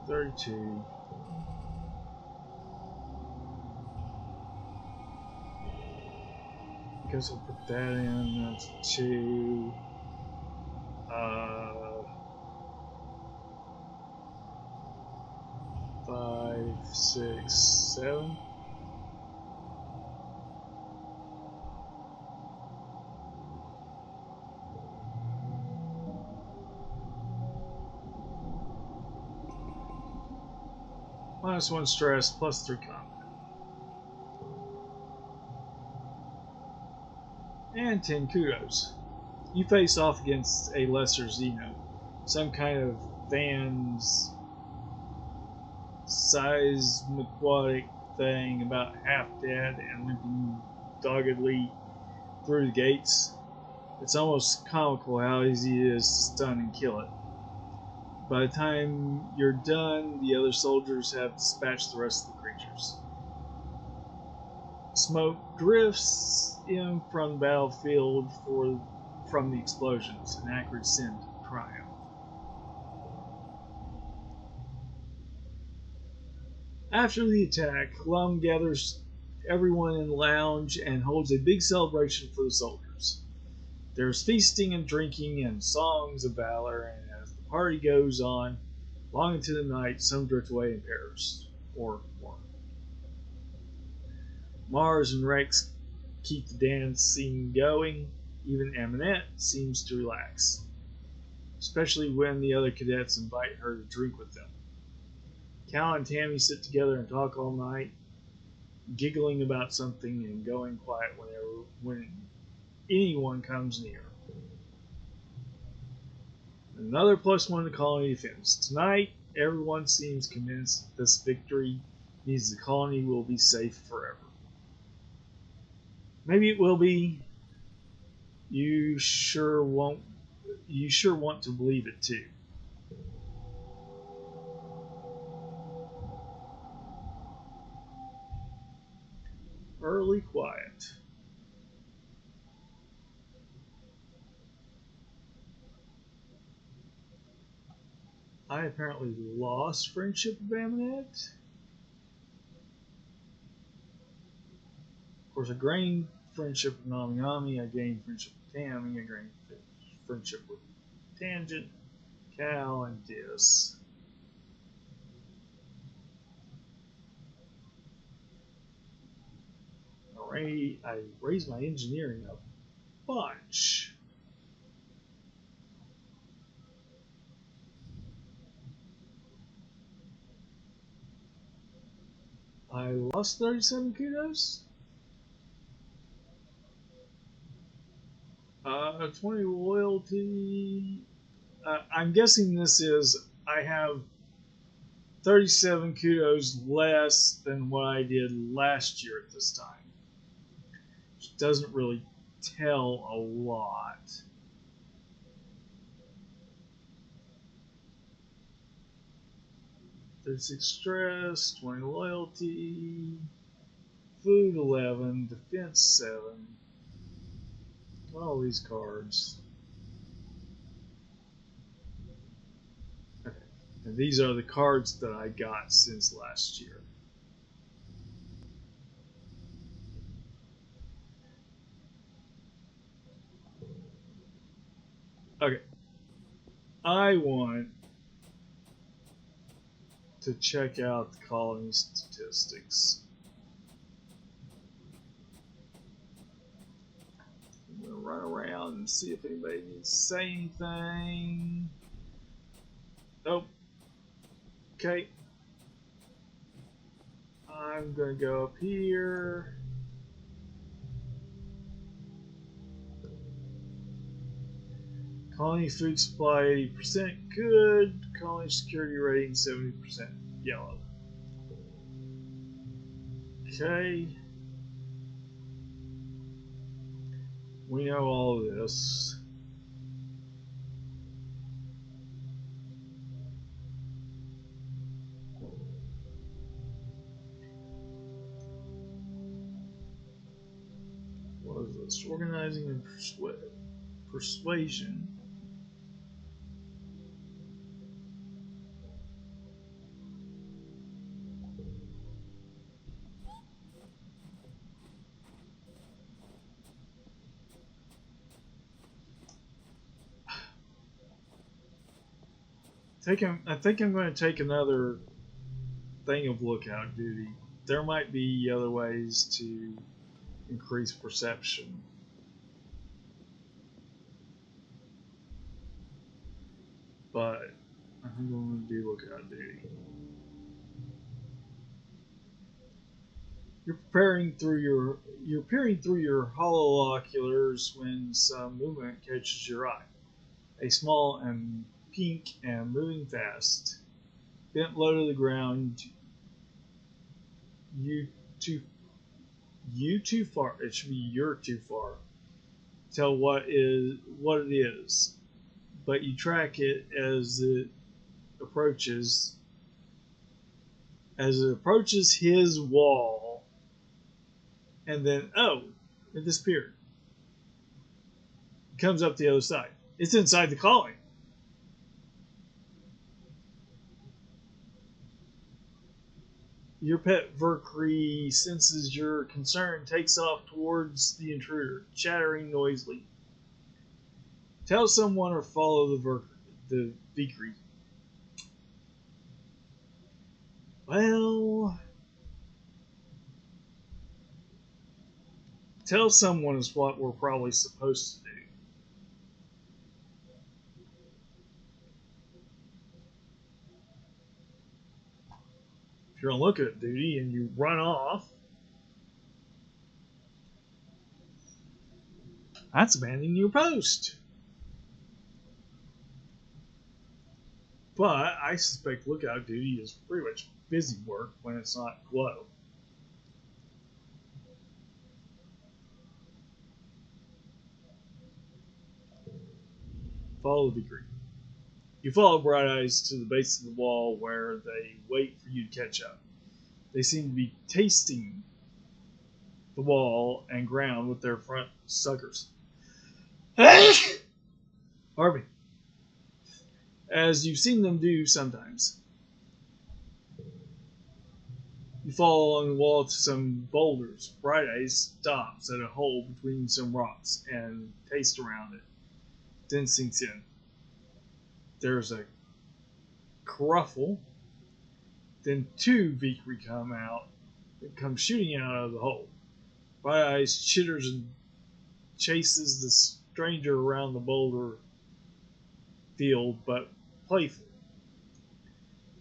S1: $32. I guess I'll put that in. That's 2. 5, 6, 7. -1 stress, +3 combat. And 10 kudos. You face off against a lesser Xeno, some kind of Van's seismic thing about half dead and limping doggedly through the gates. It's almost comical how easy it is to stun and kill it. By the time you're done, the other soldiers have dispatched the rest of the creatures. Smoke drifts in from the battlefield from the explosions, an accurate scent of triumph. After the attack, Lum gathers everyone in the lounge and holds a big celebration for the soldiers. There's feasting and drinking and songs of valor, and as the party goes on, long into the night, some drift away and perish, or more. Mars and Rex keep the dancing going. Even Aminette seems to relax, especially when the other cadets invite her to drink with them. Cal and Tammy sit together and talk all night, giggling about something and going quiet when anyone comes near. Another +1 to colony defense. Tonight, everyone seems convinced this victory means the colony will be safe forever. Maybe it will be. You sure want to believe it too. Early quiet. I apparently lost friendship with Aminette. Of course, I gained friendship with Nami Nami. I gained friendship with Tammy. I gained friendship with Tangent, Cal, and Dis. I raised my engineering a bunch. I lost 37 kudos. 20 loyalty. I'm guessing this is I have 37 kudos less than what I did last year at this time. Which doesn't really tell a lot. There's stress, 20 loyalty, food 11, defense 7. All these cards. Okay. And these are the cards that I got since last year. Okay. I want to check out the colony statistics. I'm going to run around and see if anybody needs to say anything. Nope. Okay. I'm going to go up here. Colony food supply 80% good. Colony security rating 70% yellow. Okay. We know all of this. What is this? Organizing and persuasion. I think I'm going to take another thing of lookout duty. There might be other ways to increase perception. But I'm going to do lookout duty. You're peering through your hololoculars when some movement catches your eye. A small and pink and moving fast, bent low to the ground. You too you too far. It should be you're too far. Tell what it is, but you track it approaches as it approaches his wall, and then it disappeared. It comes up the other side. It's inside the colony. Your pet Valkyrie senses your concern, takes off towards the intruder, chattering noisily. Tell someone or follow the Valkyrie. Well, tell someone is what we're probably supposed to do. If you're on lookout duty and you run off, that's abandoning your post. But I suspect lookout duty is pretty much busy work when it's not glow. Follow the Valkyrie. You follow Bright Eyes to the base of the wall where they wait for you to catch up. They seem to be tasting the wall and ground with their front suckers. Harvey. As you've seen them do sometimes. You follow along the wall to some boulders. Bright Eyes stops at a hole between some rocks and tastes around it. Then sinks in. There's a kerfuffle. Then two Valkyrie come shooting out of the hole. Bright Eyes chitters and chases the stranger around the boulder field, but playful.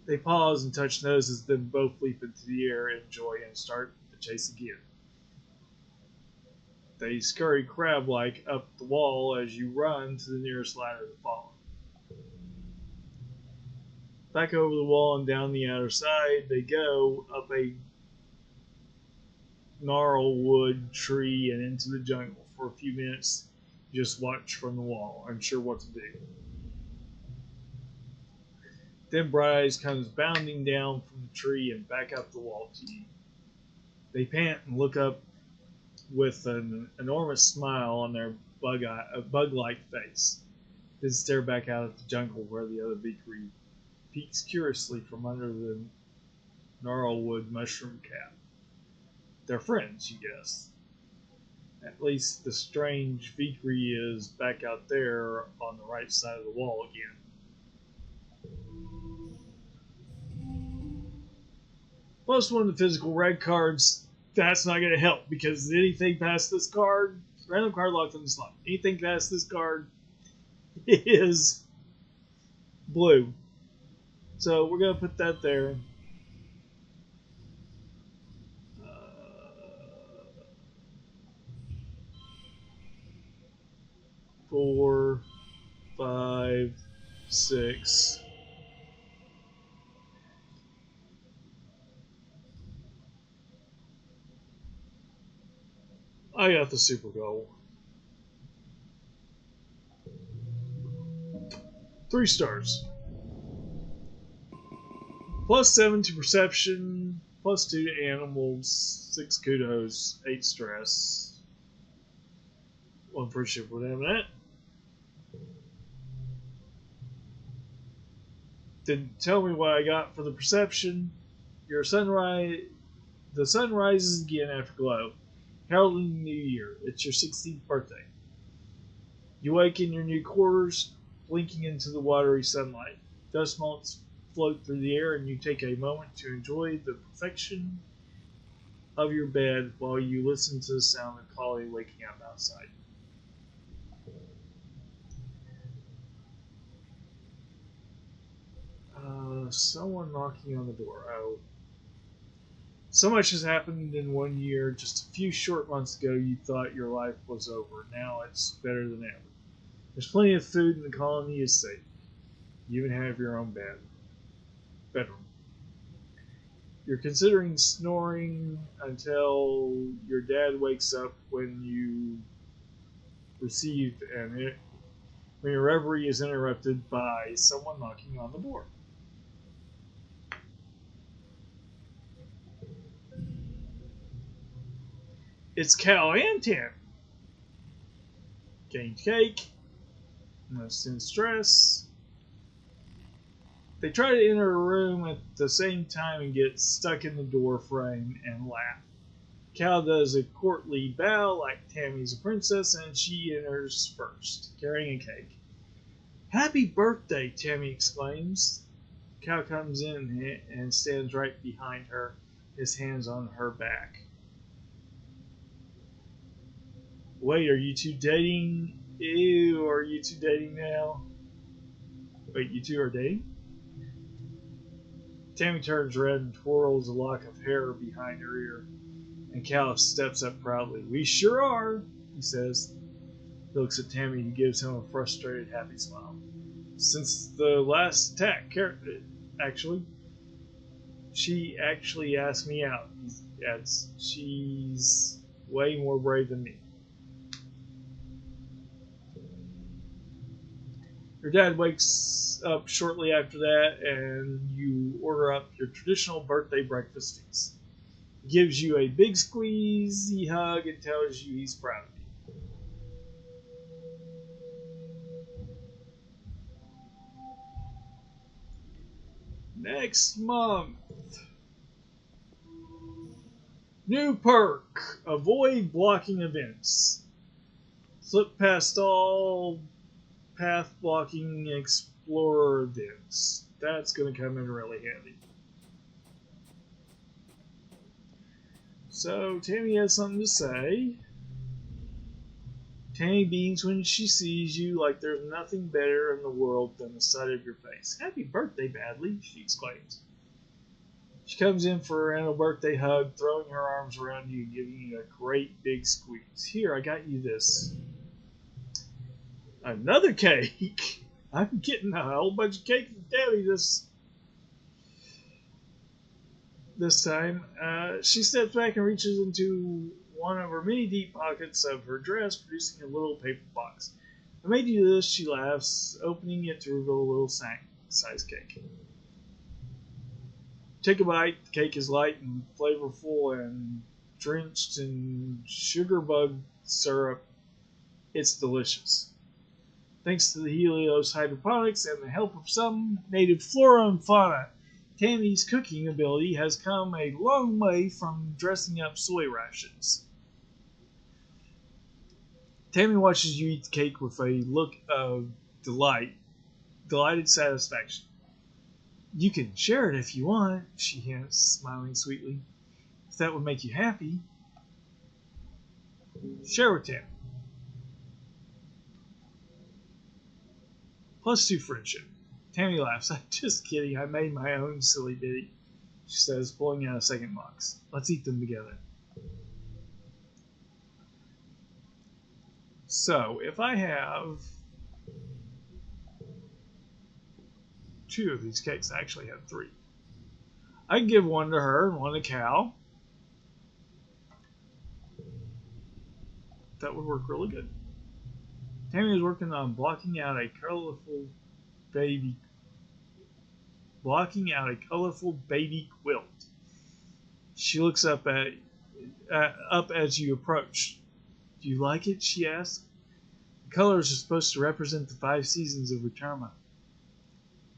S1: They pause and touch noses, then both leap into the air in joy and start the chase again. They scurry crab-like up the wall as you run to the nearest ladder to follow. Back over the wall and down the outer side they go, up a gnarlwood tree and into the jungle. For a few minutes, you just watch from the wall, unsure what to do. Then Bright Eyes comes bounding down from the tree and back up the wall to you. They pant and look up with an enormous smile on their bug-like face, then stare back out at the jungle where the other Valkyrie peeks curiously from under the gnarlwood mushroom cap. They're friends, you guess. At least the strange Valkyrie is back out there on the right side of the wall again. Plus one of the physical red cards, that's not going to help because anything past this card, random card locked on the slot. Anything past this card is blue. So we're going to put that there. 4, 5, 6. I got the super goal. 3 stars. +7 to perception, +2 to animals, 6 kudos, 8 stress. 1 friendship with having that. Then tell me what I got for the perception. The sun rises again after glow, heralding the new year. It's your 16th birthday. You wake in your new quarters, blinking into the watery sunlight. Dust motes float through the air, and you take a moment to enjoy the perfection of your bed while you listen to the sound of Collie waking up outside. Someone knocking on the door. Oh. So much has happened in 1 year. Just a few short months ago, you thought your life was over. Now it's better than ever. There's plenty of food, and the colony is safe. You even have your own bedroom. You're considering snoring until your dad wakes up when you receive when your reverie is interrupted by someone knocking on the door. It's Cal and Tim. Gained cake, most in stress. They try to enter a room at the same time and get stuck in the door frame and laugh. Cal does a courtly bow like Tammy's a princess, and she enters first, carrying a cake. Happy birthday, Tammy exclaims. Cal comes in and stands right behind her, his hands on her back. Wait, are you two dating? Ew, are you two dating now? Wait, you two are dating? Tammy turns red and twirls a lock of hair behind her ear, and Cal steps up proudly. We sure are, he says. He looks at Tammy and gives him a frustrated, happy smile. Since the last attack, actually, she actually asked me out, he adds. She's way more brave than me. Your dad wakes up shortly after that, and you order up your traditional birthday breakfast feast. He gives you a big squeezy hug and tells you he's proud of you. Next month. New perk. Avoid blocking events. Slip past all path blocking explorer events. That's going to come in really handy. So, Tammy has something to say. Tammy beams when she sees you like there's nothing better in the world than the sight of your face. Happy birthday, Badly, she exclaims. She comes in for her annual birthday hug, throwing her arms around you and giving you a great big squeeze. Here, I got you this. Another cake? I'm getting a whole bunch of cake from Tammy this time. She steps back and reaches into one of her many deep pockets of her dress, producing a little paper box. I made you this, she laughs, opening it to reveal a little size cake. Take a bite. The cake is light and flavorful and drenched in sugar bug syrup. It's delicious. Thanks to the Helios hydroponics and the help of some native flora and fauna, Tammy's cooking ability has come a long way from dressing up soy rations. Tammy watches you eat the cake with a look of delighted satisfaction. You can share it if you want, she hints, smiling sweetly. If that would make you happy. Share with Tammy. +2 friendship. Tammy laughs. I'm just kidding. I made my own silly ditty, she says, pulling out a second box. Let's eat them together. So, if I have 2 of these cakes, I actually have 3. I can give one to her and one to Cal. That would work really good. Tammy is working on blocking out a colorful baby quilt. She looks up as you approach. Do you like it? She asks. The colors are supposed to represent the 5 seasons of Retirement.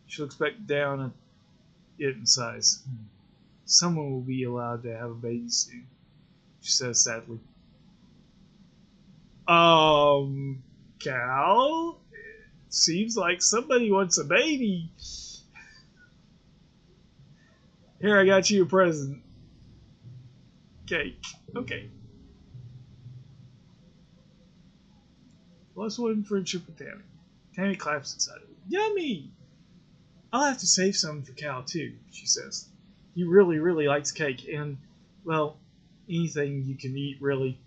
S1: She looks back down at it and sighs. Someone will be allowed to have a baby soon, she says sadly. Cal? It seems like somebody wants a baby. Here, I got you a present. Cake. Okay. +1 friendship with Tammy. Tammy claps excitedly. Yummy! I'll have to save some for Cal, too, she says. He really, really likes cake, and, well, anything you can eat, really.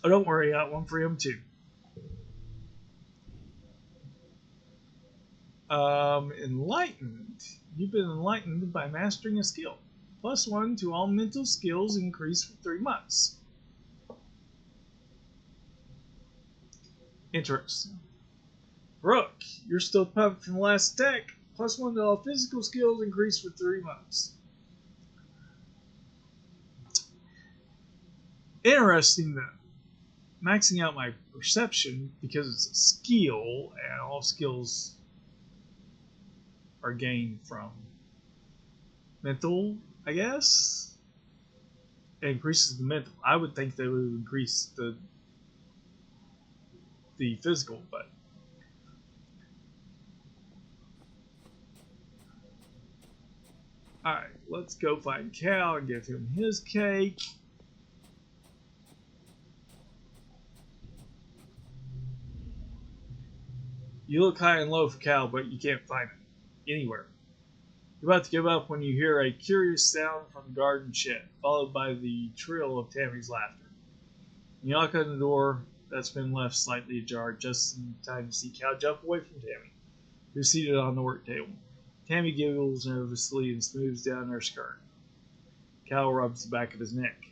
S1: Oh, don't worry, I got one for him, too. Enlightened. You've been enlightened by mastering a skill. +1 to all mental skills increase for 3 months. Interesting. Rook, you're still pumped from the last attack. +1 to all physical skills increase for 3 months. Interesting though. Maxing out my perception because it's a skill and all skills are gained from mental, I guess. It increases the mental. I would think they would increase the physical, but alright, let's go find Cal and give him his cake. You look high and low for Cal, but you can't find him anywhere. You're about to give up when you hear a curious sound from the garden shed, followed by the trill of Tammy's laughter. You knock on the door that's been left slightly ajar just in time to see Cal jump away from Tammy, who's seated on the work table. Tammy giggles nervously and smooths down her skirt. Cal rubs the back of his neck.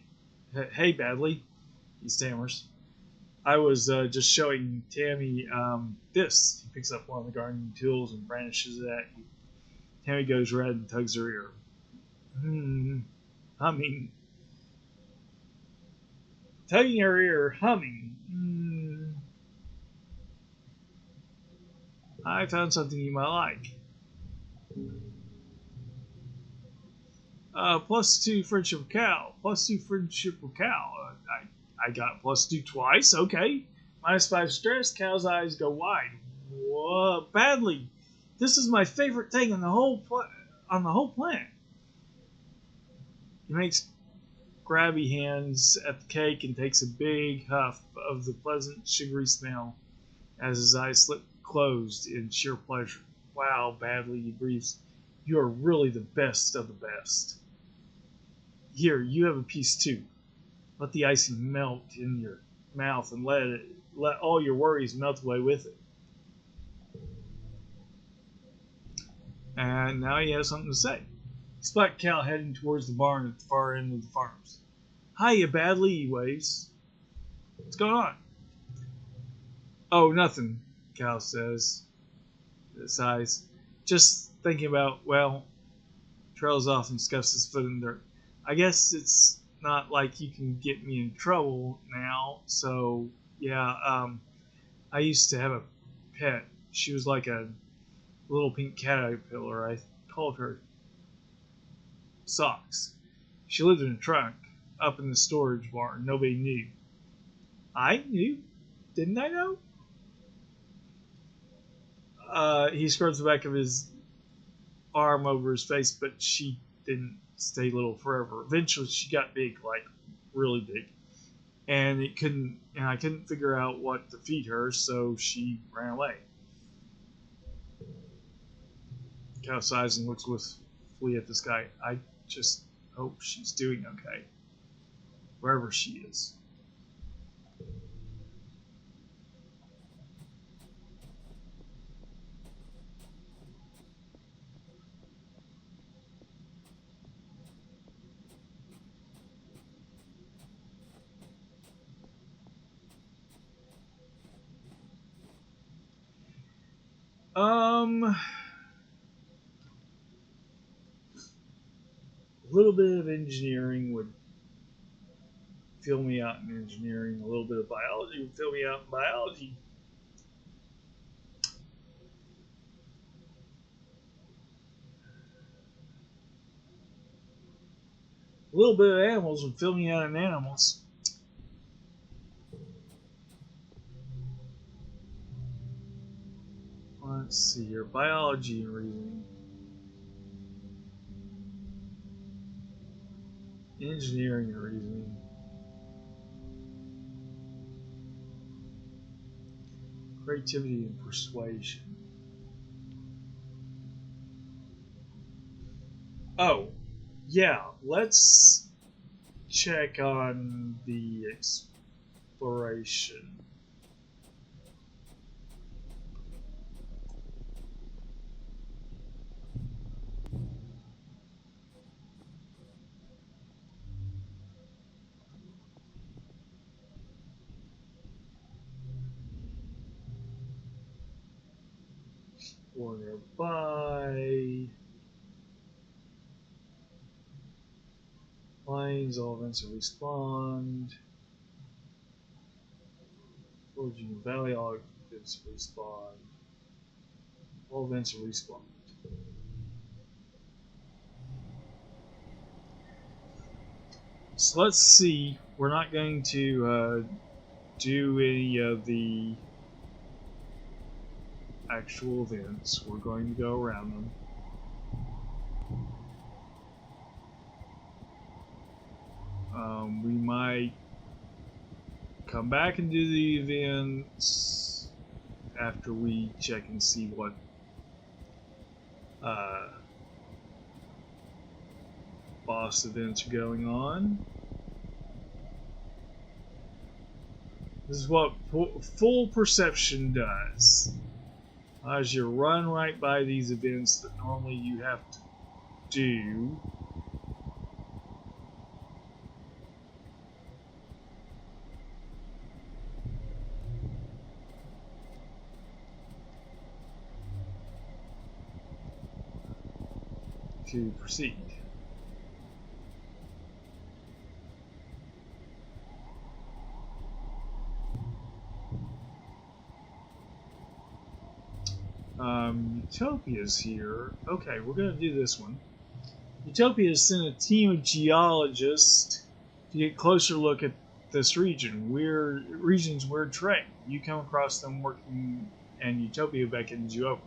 S1: Hey, Badly, he stammers. I was just showing Tammy this. He picks up one of the gardening tools and brandishes it at you. Tammy goes red and tugs her ear. Humming. Tugging her ear, humming. I found something you might like. +2 friendship with Cal. +2 friendship with Cal. I got +2 twice. Okay. -5 stress. Cal's eyes go wide. Whoa, Badly. This is my favorite thing on the whole planet. He makes grabby hands at the cake and takes a big huff of the pleasant sugary smell as his eyes slip closed in sheer pleasure. Wow, Badly, he breathes. You are really the best of the best. Here, you have a piece too. Let the icing melt in your mouth and let all your worries melt away with it. And now he has something to say. He spotted Cal heading towards the barn at the far end of the farms. Hiya, Badly, he waves. What's going on? Oh, nothing, Cal says. Sighs. Just thinking about, well, trails off and scuffs his foot in the dirt. I guess it's not like you can get me in trouble now, so yeah, I used to have a pet. She was like a little pink caterpillar. I called her Socks. She lived in a trunk up in the storage barn. Nobody knew. I knew. Didn't I know? He scrubs the back of his arm over his face, but she didn't stay little forever. Eventually, she got big, like really big, and I couldn't figure out what to feed her, so she ran away. Cal sighs and looks wistfully at the sky. I just hope she's doing okay, wherever she is. A little bit of engineering would fill me out in engineering. A little bit of biology would fill me out in biology. A little bit of animals would fill me out in animals. Let's see here. Biology and reasoning. Engineering and reasoning. Creativity and persuasion. Oh, yeah, let's check on the exploration. 4 nearby. Planes, all events are respawned. Forging Valley, all events respawn. All events are respawned. So let's see. We're not going to do any of the actual events. We're going to go around them. We might come back and do the events after we check and see what boss events are going on. This is what full perception does. As you run right by these events that normally you have to do. To proceed. Utopia's here. Okay, we're going to do this one. Utopia has sent a team of geologists to get a closer look at this region's weird terrain. You come across them working, and Utopia beckons you over.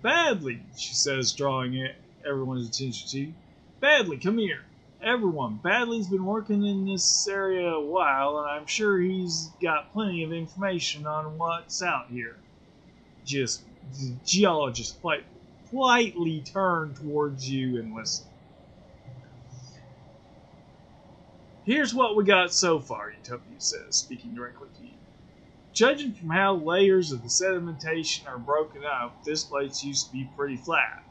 S1: Badly, she says, drawing everyone's attention to you. Badly, come here. Everyone, Badly's been working in this area a while, and I'm sure he's got plenty of information on what's out here. Just the geologist politely turn towards you and listen. Here's what we got so far, Utopia says, speaking directly to you. Judging from how layers of the sedimentation are broken up, this place used to be pretty flat.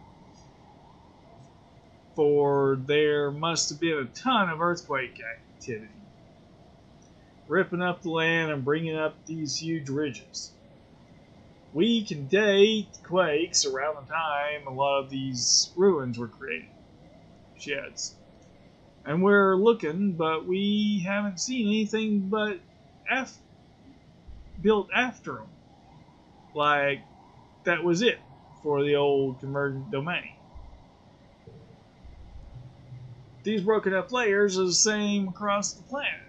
S1: For there must have been a ton of earthquake activity, ripping up the land and bringing up these huge ridges. We can date quakes around the time a lot of these ruins were created, she adds. And we're looking, but we haven't seen anything but built after them. Like, that was it for the old convergent domain. These broken up layers are the same across the planet.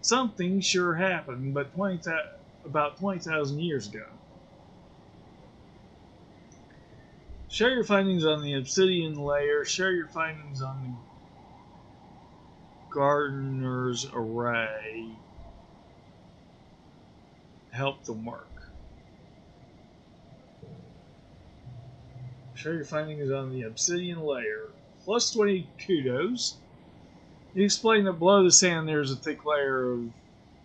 S1: Something sure happened, but about 20,000 years ago. Share your findings on the obsidian layer. Share your findings on the gardener's array. Help them work. Share your findings on the obsidian layer. Plus 20 kudos. You explain that below the sand there's a thick layer of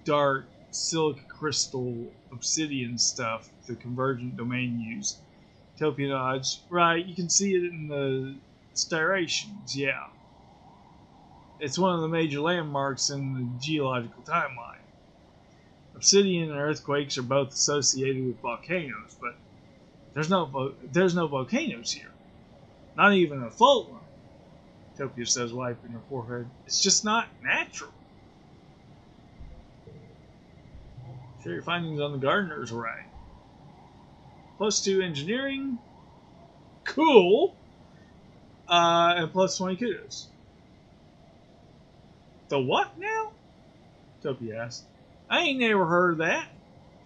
S1: dark silica crystal obsidian stuff the convergent domain used. Utopia nods. Right, you can see it in the striations, yeah. It's one of the major landmarks in the geological timeline. Obsidian and earthquakes are both associated with volcanoes, but there's no volcanoes here. Not even a fault line. Utopia says, wiping her forehead. It's just not natural. Share your findings on the gardener's array. Plus 2 engineering. Cool. And plus 20 kudos. The what now? Utopia asks. I ain't never heard of that,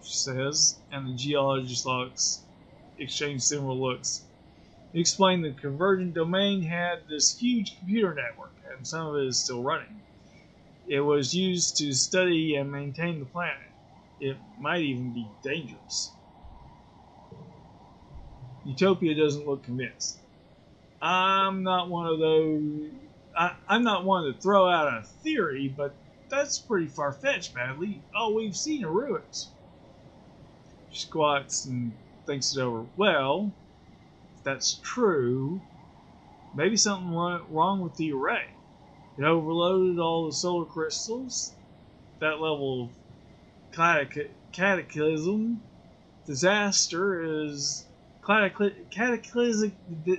S1: she says, and the geologist exchange similar looks. He explained the convergent domain had this huge computer network, and some of it is still running. It was used to study and maintain the planet. It might even be dangerous. Utopia doesn't look convinced. I'm not one to throw out a theory, but that's pretty far-fetched, Badly. All we've seen are ruins. She squats and thinks it over. Well, if that's true, maybe something went wrong with the array. It overloaded all the solar crystals. That level of cataclysm disaster is cataclysmic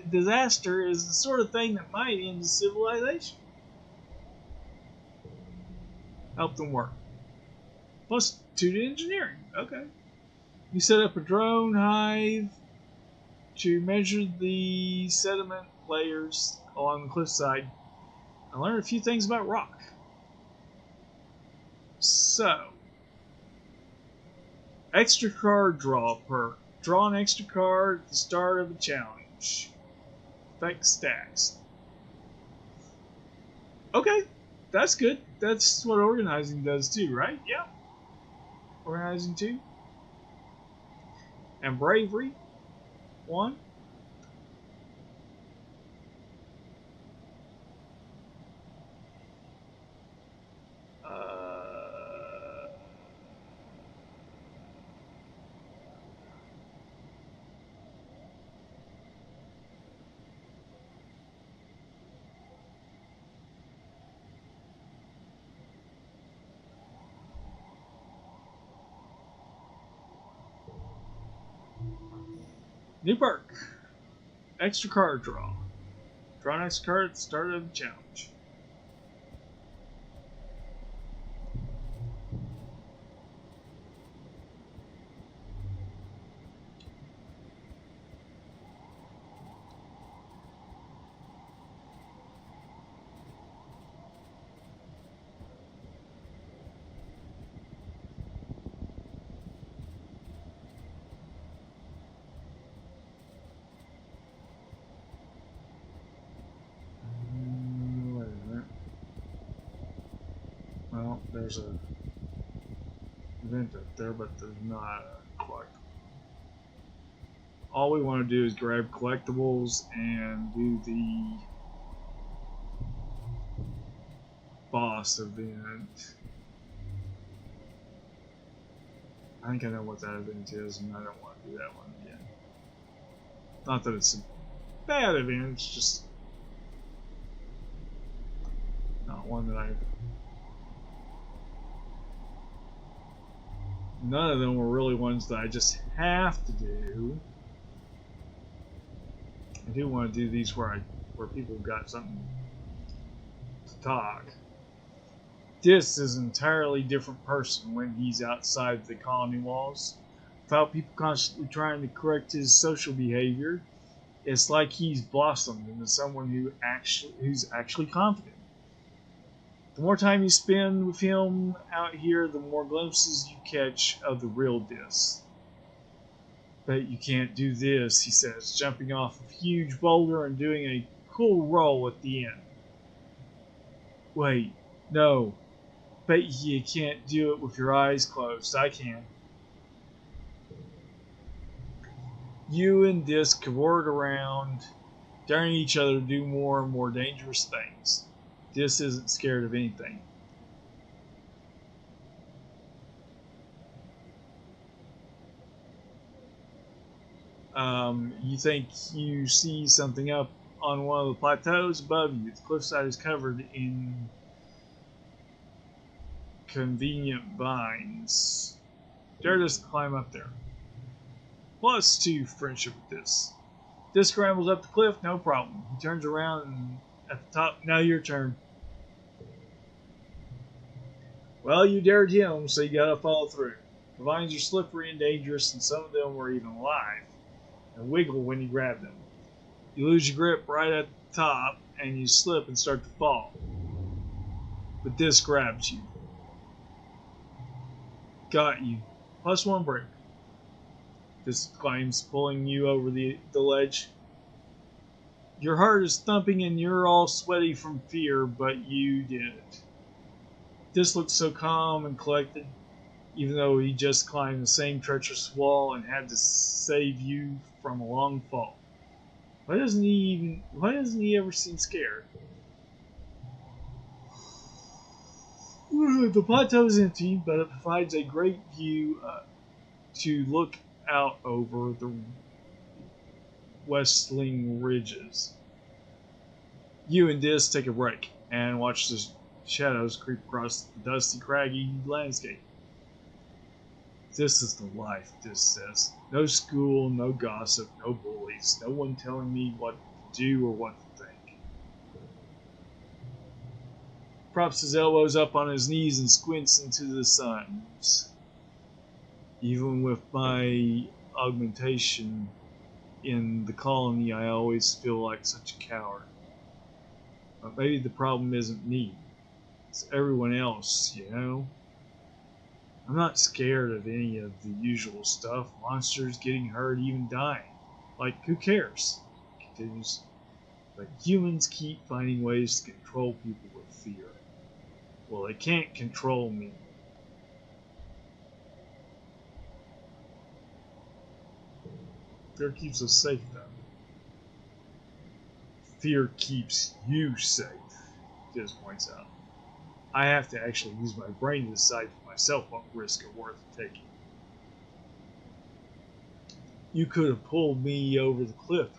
S1: disaster is the sort of thing that might end civilization. Help them work. Plus 2 to engineering. Okay. You set up a drone hive to measure the sediment layers along the cliffside. I learned a few things about rock. So, extra card draw perk. Draw an extra card at the start of a challenge. Effect stacks. Okay, that's good. That's what organizing does too, right? Yeah. Organizing 2. And bravery 1. New perk. Extra card draw. Draw an extra card at the start of the challenge. Wait a minute. Well, there's a event up there, but there's not a collectible. All we want to do is grab collectibles and do the boss event. I think I know what that event is, and I don't want to do that one again. Not that it's a bad event, it's just not one that I... None of them were really ones that I just have to do. I do want to do these where people got something to talk. This is an entirely different person when he's outside the colony walls. Without people constantly trying to correct his social behavior, it's like he's blossomed into someone who's actually confident. The more time you spend with him out here, the more glimpses you catch of the real Dis. But you can't do this, he says, jumping off a huge boulder and doing a cool roll at the end. Wait, no. Bet you can't do it with your eyes closed. I can. You and Dis cavort around, daring each other to do more and more dangerous things. Dis isn't scared of anything. You think you see something up on one of the plateaus above you. The cliffside is covered in convenient vines. Dare just climb up there. +2 friendship with this. This scrambles up the cliff, no problem. He turns around and at the top, now your turn. Well, you dared him, so you gotta follow through. The vines are slippery and dangerous, and some of them were even alive, and wiggle when you grab them. You lose your grip right at the top, and you slip and start to fall. But this grabs you. Got you. +1 break. This climbs, pulling you over the ledge. Your heart is thumping and you're all sweaty from fear, but you did it. This looks so calm and collected, even though he just climbed the same treacherous wall and had to save you from a long fall. Why doesn't he ever seem scared? The plateau is empty, but it provides a great view to look out over the westling ridges. You and Dis take a break and watch the shadows creep across the dusty, craggy landscape. This is the life, this says. No school, no gossip, no bullies, no one telling me what to do or what to think. Props his elbows up on his knees and squints into the sun. Even with my augmentation in the colony, I always feel like such a coward. But maybe the problem isn't me. It's everyone else, you know? I'm not scared of any of the usual stuff. Monsters, getting hurt, even dying. Like, who cares? Continues. But humans keep finding ways to control people with fear. Well, they can't control me. Fear keeps us safe, though. Fear keeps you safe, just points out. I have to actually use my brain to decide for myself what risks are worth taking. You could have pulled me over the cliff,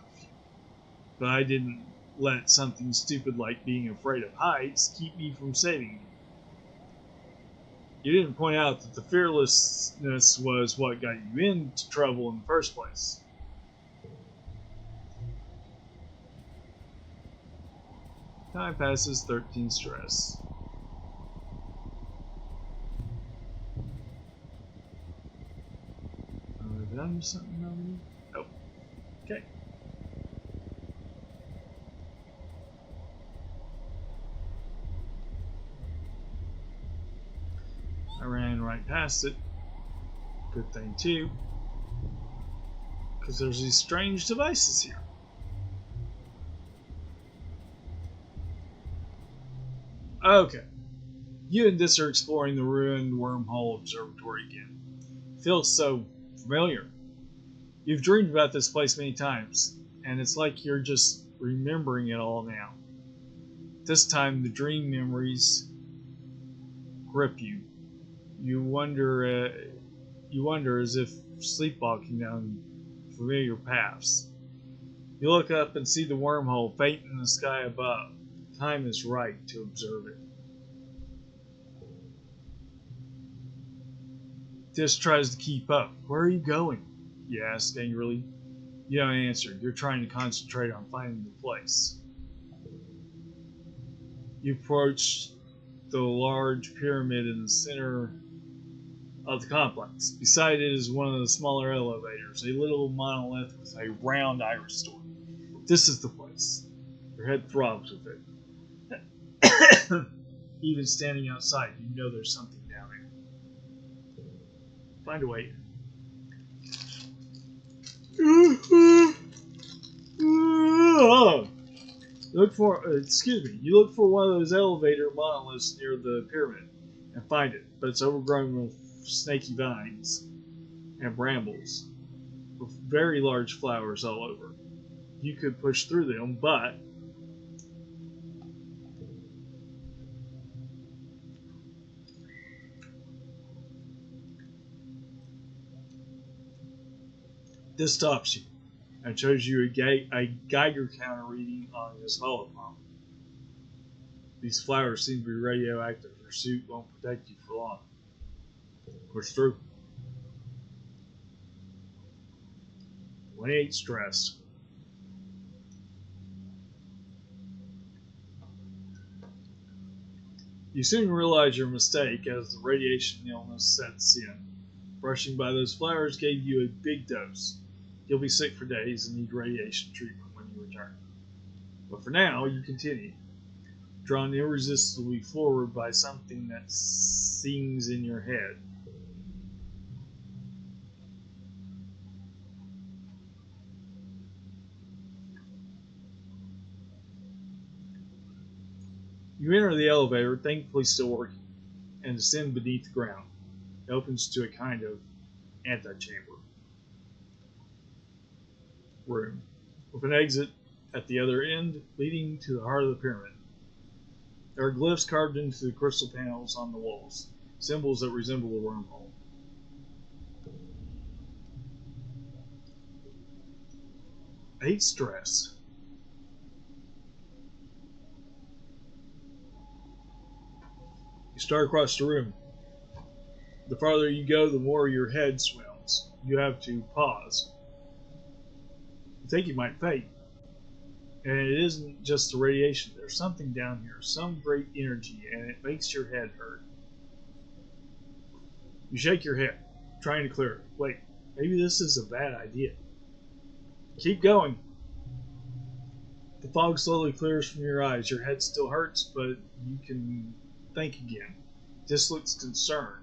S1: but I didn't let something stupid like being afraid of heights keep me from saving you. You didn't point out that the fearlessness was what got you into trouble in the first place. Time passes, 13 stress. Did I miss something over here? Oh. Okay. I ran right past it. Good thing, too. Because there's these strange devices here. Okay. You and this are exploring the ruined wormhole observatory again. Feels so familiar. You've dreamed about this place many times, and it's like you're just remembering it all now. This time, the dream memories grip you. You wonder as if sleepwalking down familiar paths. You look up and see the wormhole faint in the sky above. Time is right to observe it. This tries to keep up. Where are you going? You ask angrily. You don't answer. You're trying to concentrate on finding the place. You approach the large pyramid in the center of the complex. Beside it is one of the smaller elevators, a little monolith with a round iris door. This is the place. Your head throbs with it. Even standing outside, you know there's something down there. Find a way. You look for one of those elevator monoliths near the pyramid and find it, but it's overgrown with snaky vines and brambles with very large flowers all over. You could push through them, but this stops you and shows you a Geiger counter reading on his holopomp. These flowers seem to be radioactive. Your suit won't protect you for long. Push through. 28 stress. You soon realize your mistake as the radiation illness sets in. Brushing by those flowers gave you a big dose. You'll be sick for days and need radiation treatment when you return. But for now, you continue, drawn irresistibly forward by something that sings in your head. You enter the elevator, thankfully still working, and descend beneath the ground. It opens to a kind of antechamber room, with an exit at the other end leading to the heart of the pyramid. There are glyphs carved into the crystal panels on the walls, symbols that resemble the wormhole. I hate stress. You start across the room. The farther you go, the more your head swims. You have to pause. You think you might faint. And it isn't just the radiation. There's something down here, some great energy, and it makes your head hurt. You shake your head, trying to clear it. Wait, maybe this is a bad idea. Keep going. The fog slowly clears from your eyes. Your head still hurts, but you can think again. This looks concerned.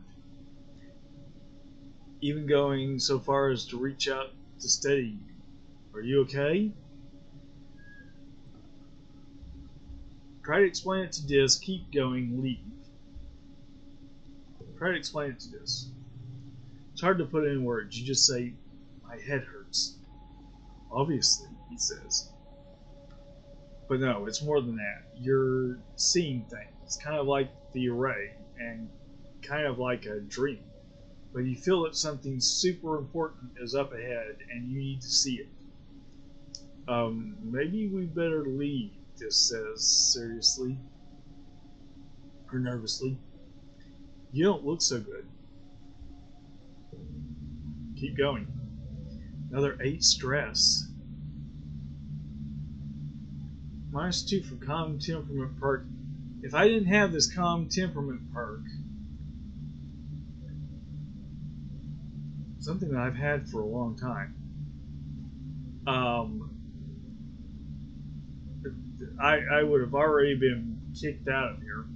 S1: Even going so far as to reach out to steady you. Are you okay? Try to explain it to Dis. Keep going. Leave. Try to explain it to Dis. It's hard to put it in words. You just say, my head hurts. Obviously, he says. But no, it's more than that. You're seeing things, kind of like the array, and kind of like a dream. But you feel that something super important is up ahead, and you need to see it. Maybe we better leave, Dis says seriously, or nervously. You don't look so good. Keep going. Another 8 stress. -2 for calm temperament perk. If I didn't have this calm temperament perk, something that I've had for a long time, I would have already been kicked out of here.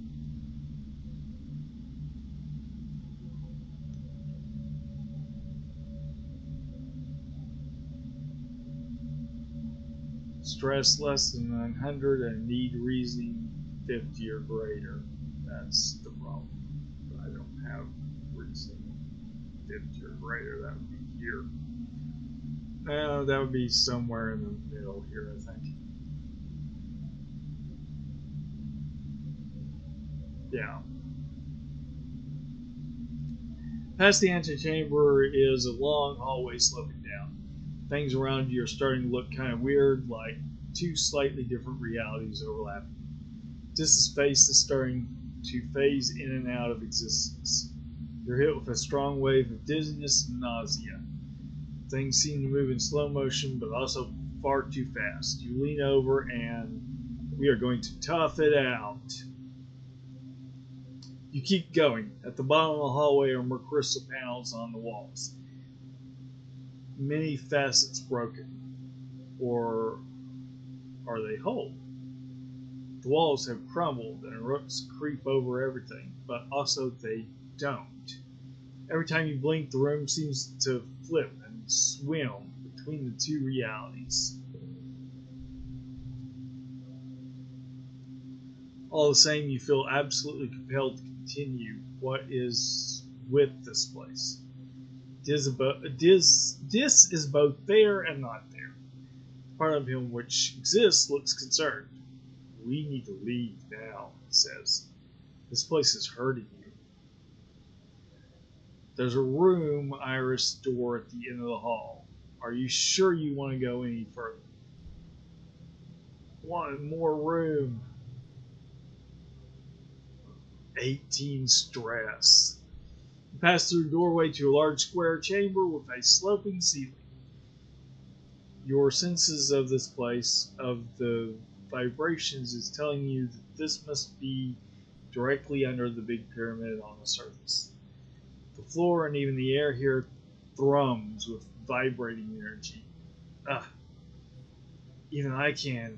S1: Stress less than 900 and need reasoning 50 or greater. That's the problem. I don't have reasoning 50 or greater. That would be here. No, that would be somewhere in the middle here, I think. Yeah. Past the antechamber is a long hallway sloping down. Things around you are starting to look kind of weird, like two slightly different realities overlapping. This space is starting to phase in and out of existence. You're hit with a strong wave of dizziness and nausea. Things seem to move in slow motion, but also far too fast. You lean over and we are going to tough it out. You keep going. At the bottom of the hallway are more crystal panels on the walls. Many facets broken. Or are they whole? The walls have crumbled and roots creep over everything, but also they don't. Every time you blink, the room seems to flip and swim between the two realities. All the same, you feel absolutely compelled to continue what is with this place. Dis is both there and not there. Part of him which exists looks concerned. We need to leave now, he says. This place is hurting you. There's a room, Iris door at the end of the hall. Are you sure you want to go any further? One more room. 18 stress. You pass through a doorway to a large square chamber with a sloping ceiling. Your senses of this place, of the vibrations, is telling you that this must be directly under the big pyramid on the surface. The floor and even the air here thrums with vibrating energy. Even I can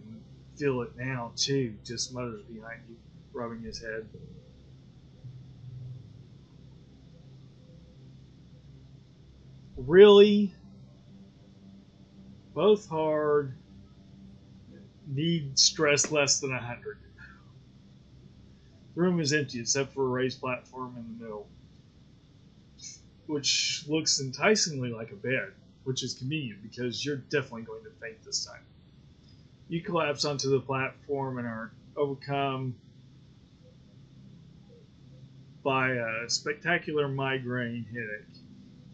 S1: feel it now, too, just mutters behind you, rubbing his head. Really? Both hard. Need stress less than 100. The room is empty except for a raised platform in the middle, which looks enticingly like a bed, which is convenient because you're definitely going to faint this time. You collapse onto the platform and are overcome by a spectacular migraine headache.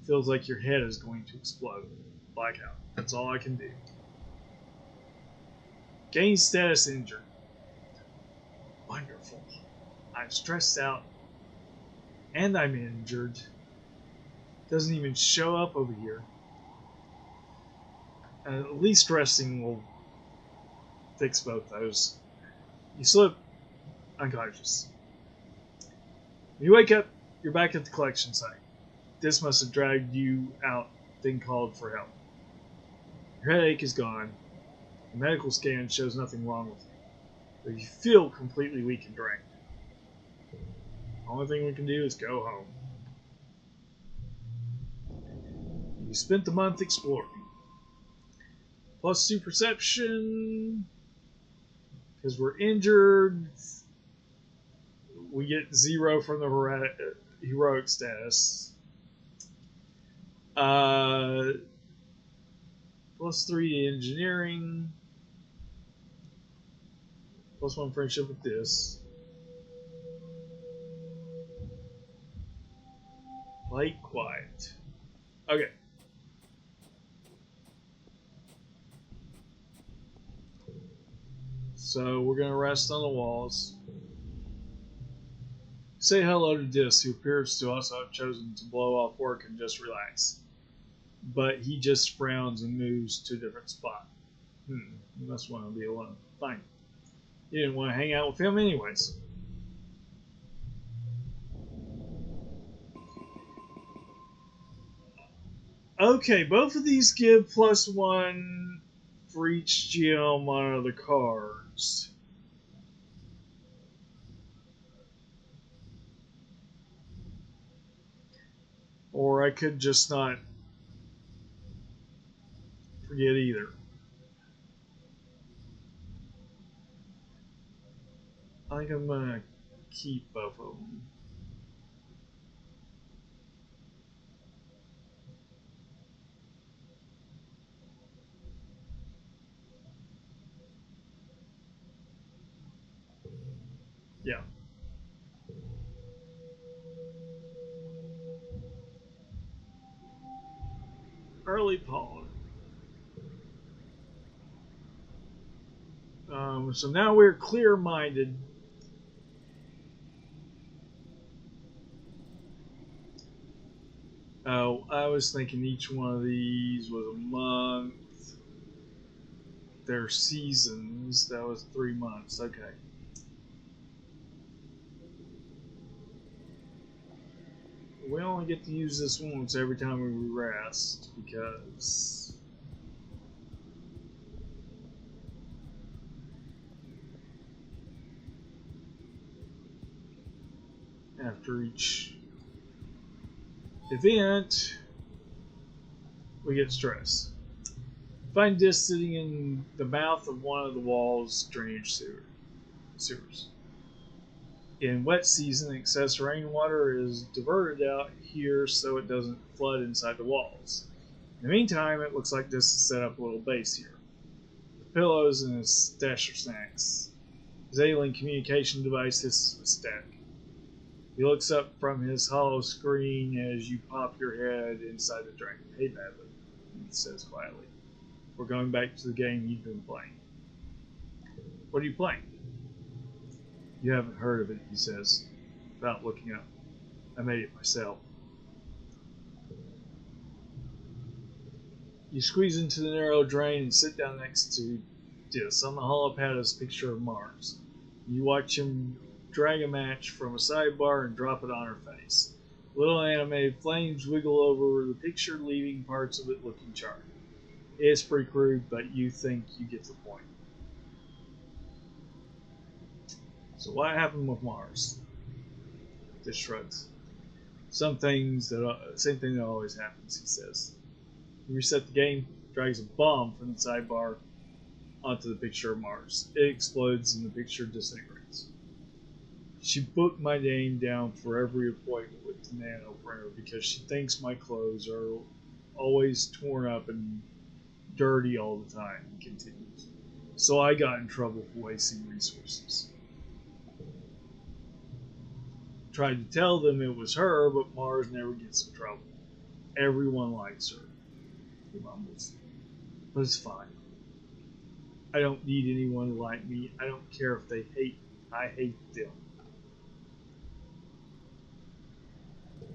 S1: Feels like your head is going to explode. Blackout. That's all I can do. Gain status injured. Wonderful. I'm stressed out and I'm injured. Doesn't even show up over here. And at least resting will fix both those. You slip unconscious. When you wake up, you're back at the collection site. This must have dragged you out, then called for help. Your headache is gone. The medical scan shows nothing wrong with you, but you feel completely weak and drained. The only thing we can do is go home. You spent the month exploring. +2 perception. Because we're injured, we get 0 from the heroic status. +3 engineering. +1 friendship with this. Light, quiet. Okay. So we're going to rest on the walls. Say hello to Dis, who appears to also have chosen to blow off work and just relax. But he just frowns and moves to a different spot. You must want to be alone. Fine. You didn't want to hang out with him anyways. Okay, both of these give +1 for each GM on other cards. Or I could just not forget either. I think I'm going to keep both of them. Yeah. Early pollen. So now we're clear-minded. Oh, I was thinking each one of these was a month. Their seasons, that was 3 months. Okay. We only get to use this once every time we rest because after each event we get stress. Find Dis sitting in the mouth of one of the wall's drainage sewers. In wet season, excess rainwater is diverted out here so it doesn't flood inside the walls. In the meantime, it looks like Dis has set up a little base here, with pillows and a stash of snacks. His alien communication device hisses with static. He looks up from his hollow screen as you pop your head inside the drain. Hey, Badly, he says quietly. We're going back to the game you've been playing. What are you playing? You haven't heard of it, he says, without looking up. I made it myself. You squeeze into the narrow drain and sit down next to Dis. On the hollow pad is a picture of Mars. You watch him drag a match from a sidebar and drop it on her face. Little animated flames wiggle over the picture, leaving parts of it looking charred. It's pretty crude, but you think you get the point. So what happened with Mars? Dis shrugs. Same thing that always happens, he says. You reset the game, drags a bomb from the sidebar onto the picture of Mars. It explodes and the picture disintegrates. She booked my name down for every appointment with the nano printer because she thinks my clothes are always torn up and dirty all the time, he continues. So I got in trouble for wasting resources. Tried to tell them it was her, but Mars never gets in trouble. Everyone likes her, he mumbles. But it's fine. I don't need anyone to like me. I don't care if they hate me. I hate them.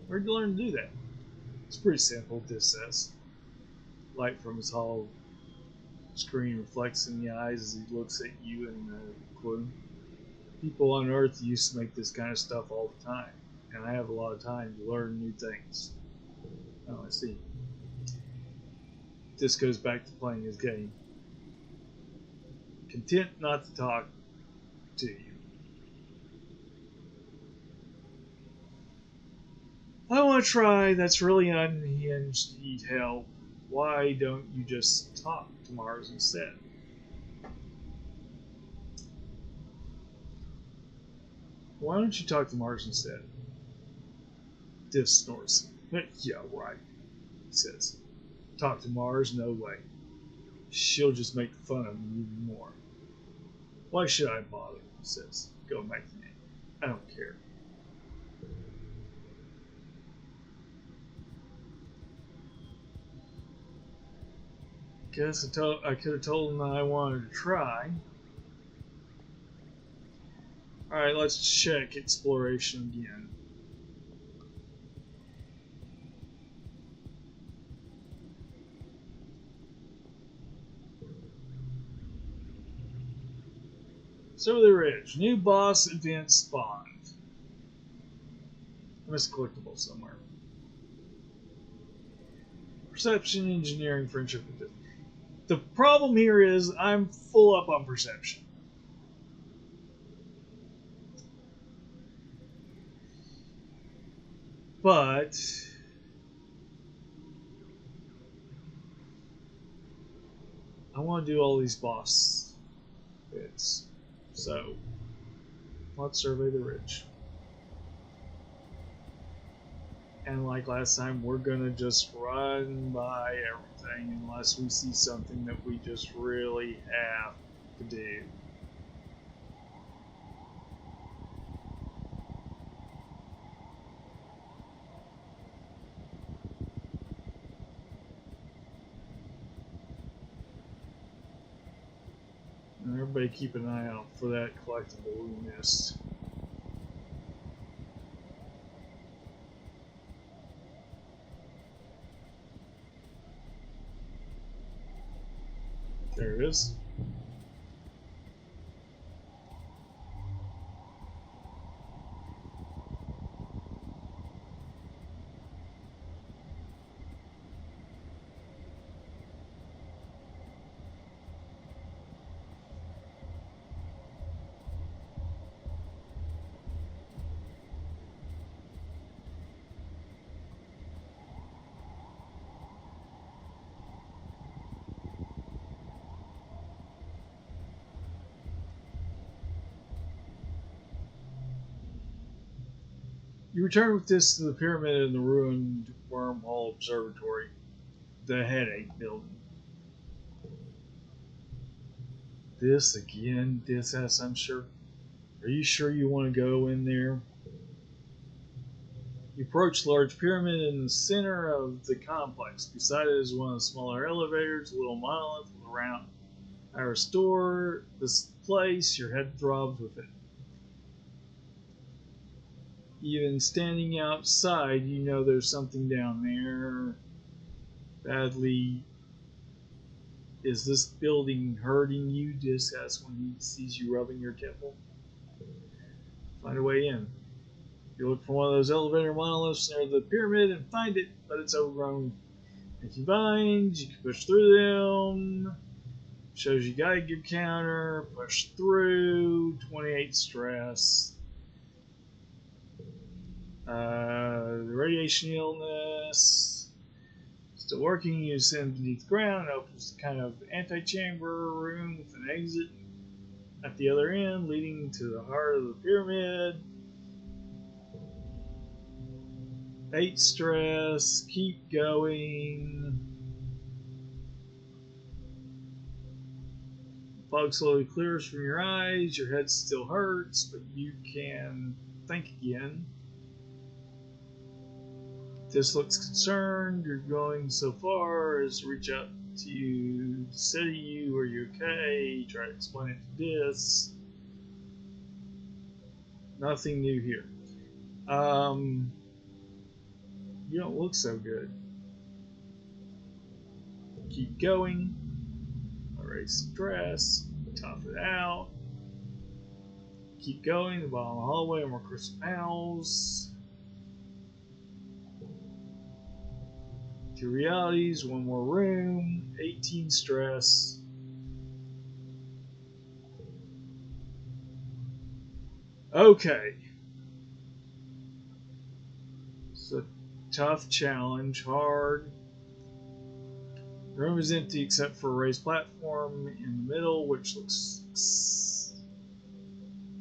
S1: Where'd you learn to do that? It's pretty simple, this says. Light from his hollow screen reflects in the eyes as he looks at you in the gloom. People on Earth used to make this kind of stuff all the time, and I have a lot of time to learn new things. Oh, I see. This goes back to playing his game. Content not to talk to you. I want to try. That's really unhinged. Need help. Why don't you just talk to Mars instead? Why don't you talk to Mars instead? Diff snorts. Yeah, right, he says. Talk to Mars? No way. She'll just make fun of me even more. Why should I bother? He says. Go back to me. I don't care. Guess I could have told him that I wanted to try. Alright, let's check exploration again. So the ridge. New boss event spawned. I missed a collectible somewhere. Perception, engineering, friendship. The problem here is I'm full up on perception. But I want to do all these boss bits. So let's survey the ridge. And like last time, we're gonna just run by everything unless we see something that we just really have to do. And everybody keep an eye out for that collectible we missed. There it is. You return with this to the pyramid and the ruined wormhole observatory, the headache building. This again? This has unsure. Are you sure you want to go in there? You approach the large pyramid in the center of the complex. Beside it is one of the smaller elevators, a little monolith with a round iris door. This place, your head throbs with it. Even standing outside, you know there's something down there. Badly. Is this building hurting you? Just asks when he sees you rubbing your temple. Find a way in. You look for one of those elevator monoliths near the pyramid and find it, but it's overgrown. If you vines, you can push through them. Shows you Geiger counter. Push through. 28 stress. The radiation illness. Still working. You descend beneath the ground. It opens a kind of antechamber room with an exit at the other end, leading to the heart of the pyramid. 8 stress. Keep going. Fog slowly clears from your eyes. Your head still hurts, but you can think again. This looks concerned. You're going so far as to reach out to you, steady you. Are you okay? Try to explain it to this. Nothing new here. You don't look so good. Keep going. Erase stress. Tough it out. Keep going. The bottom of the hallway. More crystal panels. 2 realities. 1 more room. 18 stress. Okay. It's a tough challenge. Hard. The room is empty except for a raised platform in the middle, which looks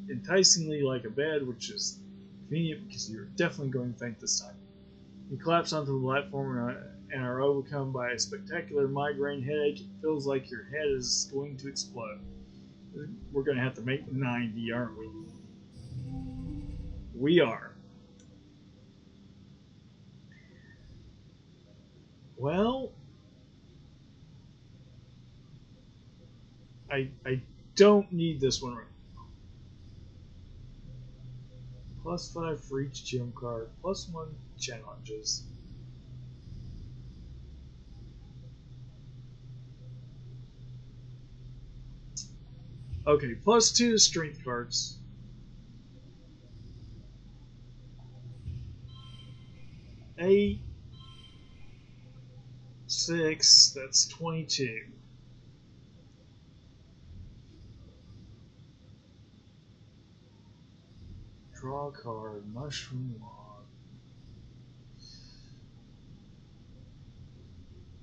S1: enticingly like a bed, which is convenient because you're definitely going to faint this time. You collapse onto the platform and are overcome by a spectacular migraine headache. It feels like your head is going to explode. We're going to have to make 90, aren't we? We are. Well, I don't need this one right now. +5 for each gym card, +1 challenges. Okay, +2 strength cards. 8, 6, that's 22. Draw a card, mushroom log.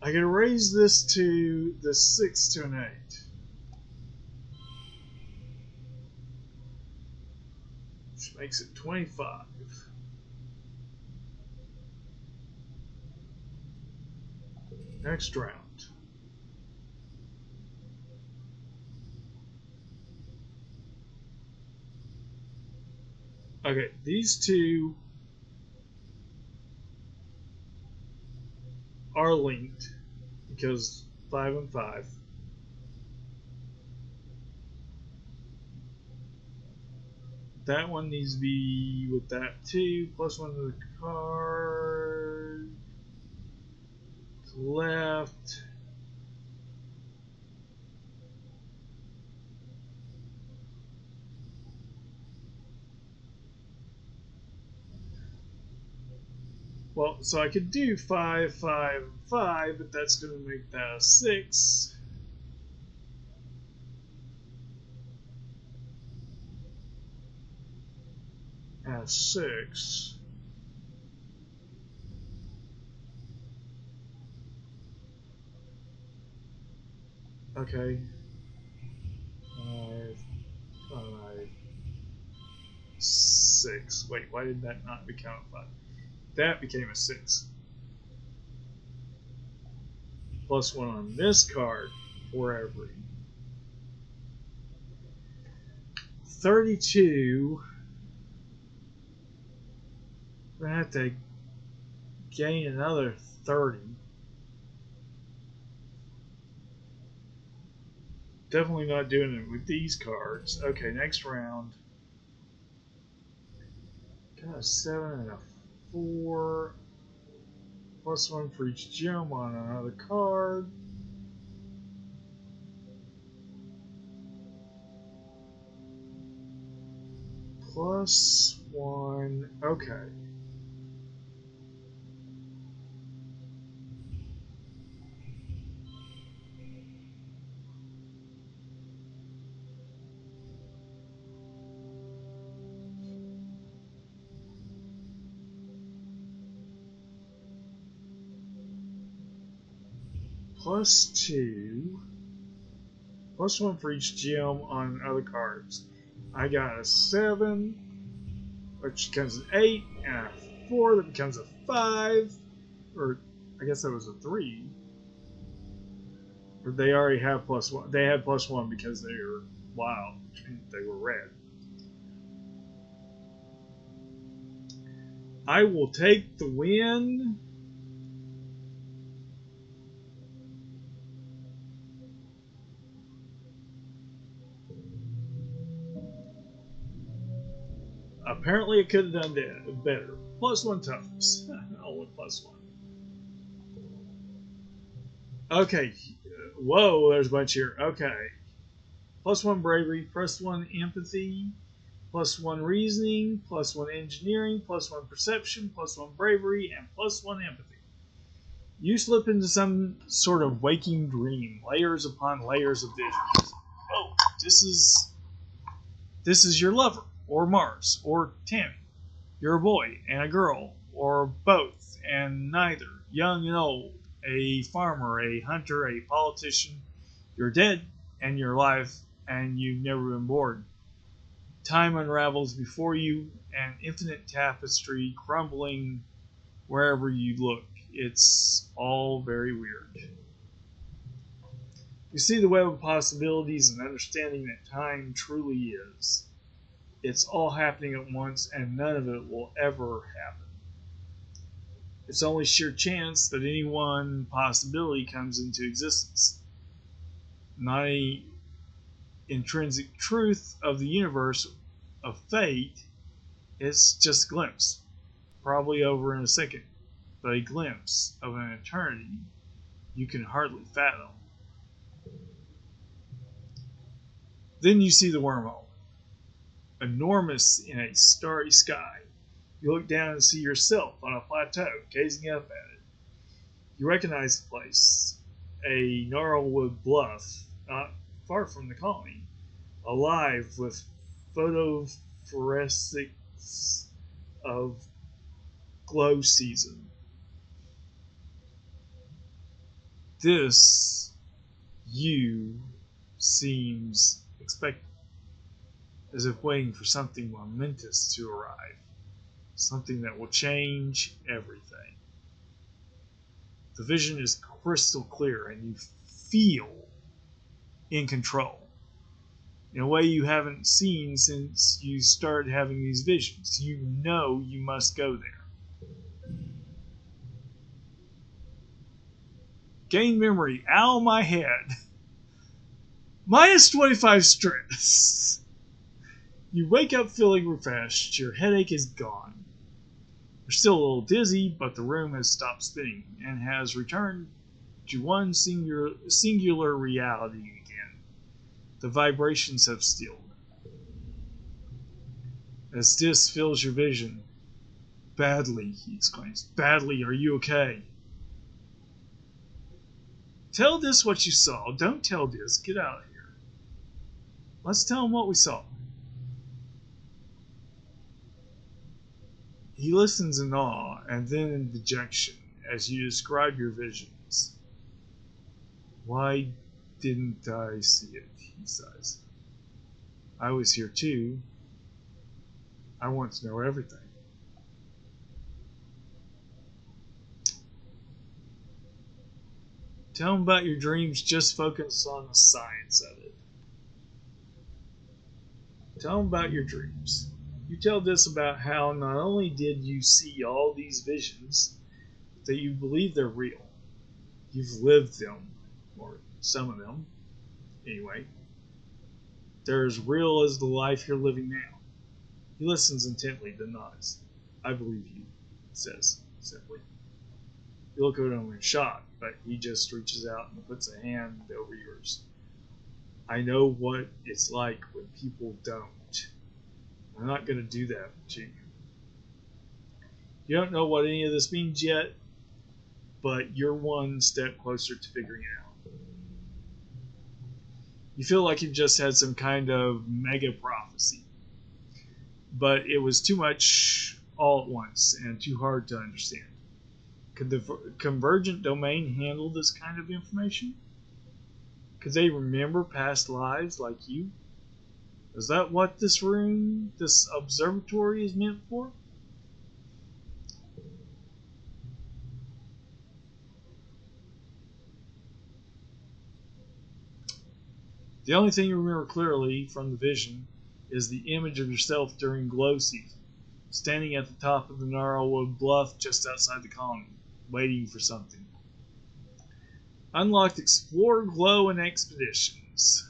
S1: I can raise this to the 6 to an 8. Which makes it 25. Next round. Okay, these two are linked because 5 and 5. That one needs to be with that too. +1 to the card. Left. Well, so I could do 5, 5, 5, but that's going to make that a 6. And a 6. Okay. 5, 5, 6. Wait, why did that not become a 5? That became a 6. +1 on this card for every. 32. I'm going to have to gain another 30. Definitely not doing it with these cards. Okay, next round. Got a 7 and a 4. +1 for each gem on another card. +1. Okay. +2. +1 for each gem on other cards. I got a 7, which becomes an 8, and a 4 that becomes a 5. Or, I guess that was a 3. Or they already have +1. They had +1 because they were wild, which means they were red. I will take the win. Apparently, it could have done better. +1 toughness. I'll win +1. Okay. Whoa, there's a bunch here. Okay. +1 bravery, +1 empathy, +1 reasoning, +1 engineering, +1 perception, +1 bravery, and +1 empathy. You slip into some sort of waking dream, layers upon layers of visions. Oh, this is your lover, or Mars, or Tammy. You're a boy and a girl, or both and neither, young and old, a farmer, a hunter, a politician. You're dead and you're alive and you've never been born. Time unravels before you, an infinite tapestry crumbling wherever you look. It's all very weird. You see the web of possibilities and understanding that time truly is. It's all happening at once, and none of it will ever happen. It's only sheer chance that any one possibility comes into existence. Not any intrinsic truth of the universe, of fate. It's just a glimpse, probably over in a second, but a glimpse of an eternity you can hardly fathom. Then you see the wormhole, enormous in a starry sky. You look down and see yourself on a plateau, gazing up at it. You recognize the place, a gnarlwood bluff, not far from the colony, alive with photophorescence of glow season. This, you, seems expected, as if waiting for something momentous to arrive, something that will change everything. The vision is crystal clear and you feel in control in a way you haven't seen since you started having these visions. You know you must go there. Gain memory. Ow, my head. -25 stress. You wake up feeling refreshed. Your headache is gone. You're still a little dizzy, but the room has stopped spinning and has returned to one singular reality again. The vibrations have stilled. As this fills your vision, "Badly," he exclaims. "Badly, are you okay?" Tell this what you saw. Don't tell this. Get out of here. Let's tell him what we saw. He listens in awe and then in dejection as you describe your visions. "Why didn't I see it?" he says. "I was here too. I want to know everything." Tell him about your dreams, just focus on the science of it. Tell him about your dreams. You tell this about how not only did you see all these visions, but that you believe they're real. You've lived them, or some of them, anyway. They're as real as the life you're living now. He listens intently, then nods. "I believe you," he says simply. You look at him in shock, but he just reaches out and puts a hand over yours. "I know what it's like when people don't. I'm not going to do that to you. You don't know what any of this means yet, but you're one step closer to figuring it out. You feel like you've just had some kind of mega prophecy, but it was too much all at once and too hard to understand. Could the convergent domain handle this kind of information? Could they remember past lives like you? Is that what this room, this observatory, is meant for?" The only thing you remember clearly from the vision is the image of yourself during glow season, standing at the top of the gnarlwood bluff just outside the colony, waiting for something. Unlocked Explore, Glow, and Expeditions.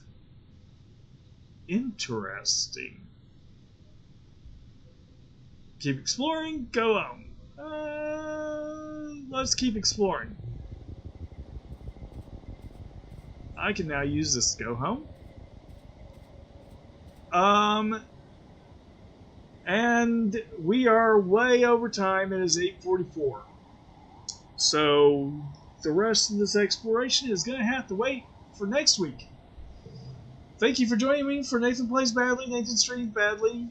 S1: Interesting. Keep exploring, go home. Let's keep exploring. I can now use this to go home. And we are way over time. It is 8:44. So the rest of this exploration is going to have to wait for next week. Thank you for joining me for Nathan Plays Badly, Nathan Streams Badly.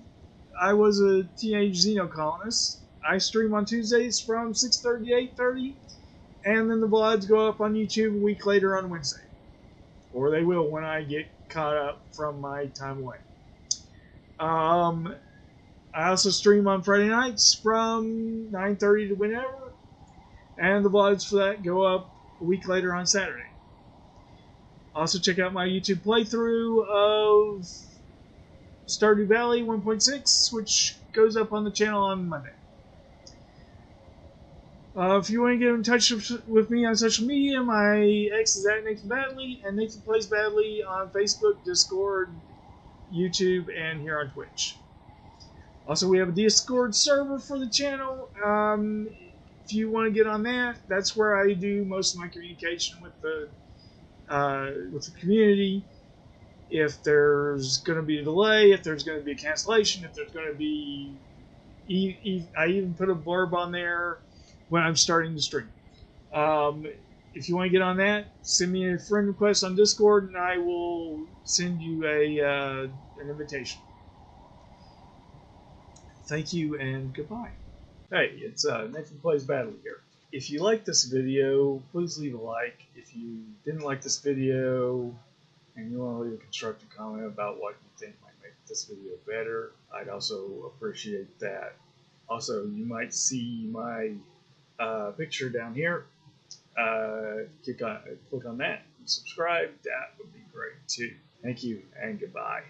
S1: I was a teenage Xenocolonist. I stream on Tuesdays from 6:30 to 8:30, and then the vlogs go up on YouTube a week later on Wednesday. Or they will when I get caught up from my time away. I also stream on Friday nights from 9:30 to whenever, and the vlogs for that go up a week later on Saturday. Also check out my YouTube playthrough of Stardew Valley 1.6, which goes up on the channel on Monday. If you want to get in touch with me on social media, my X is at Nathanplaysbadly, and Nathanplaysbadly on Facebook, Discord, YouTube, and here on Twitch. Also, we have a Discord server for the channel. If you want to get on that, that's where I do most of my communication with the community. If there's going to be a delay, if there's going to be a cancellation, if there's going to be... I even put a blurb on there when I'm starting to stream. If you want to get on that, send me a friend request on Discord, and I will send you an invitation. Thank you, and goodbye. Hey, it's Nathan Plays Badly here. If you like this video, please leave a like. If you didn't like this video and you want to leave a constructive comment about what you think might make this video better, I'd also appreciate that. Also, you might see my picture down here. Click on that and subscribe. That would be great too. Thank you, and goodbye.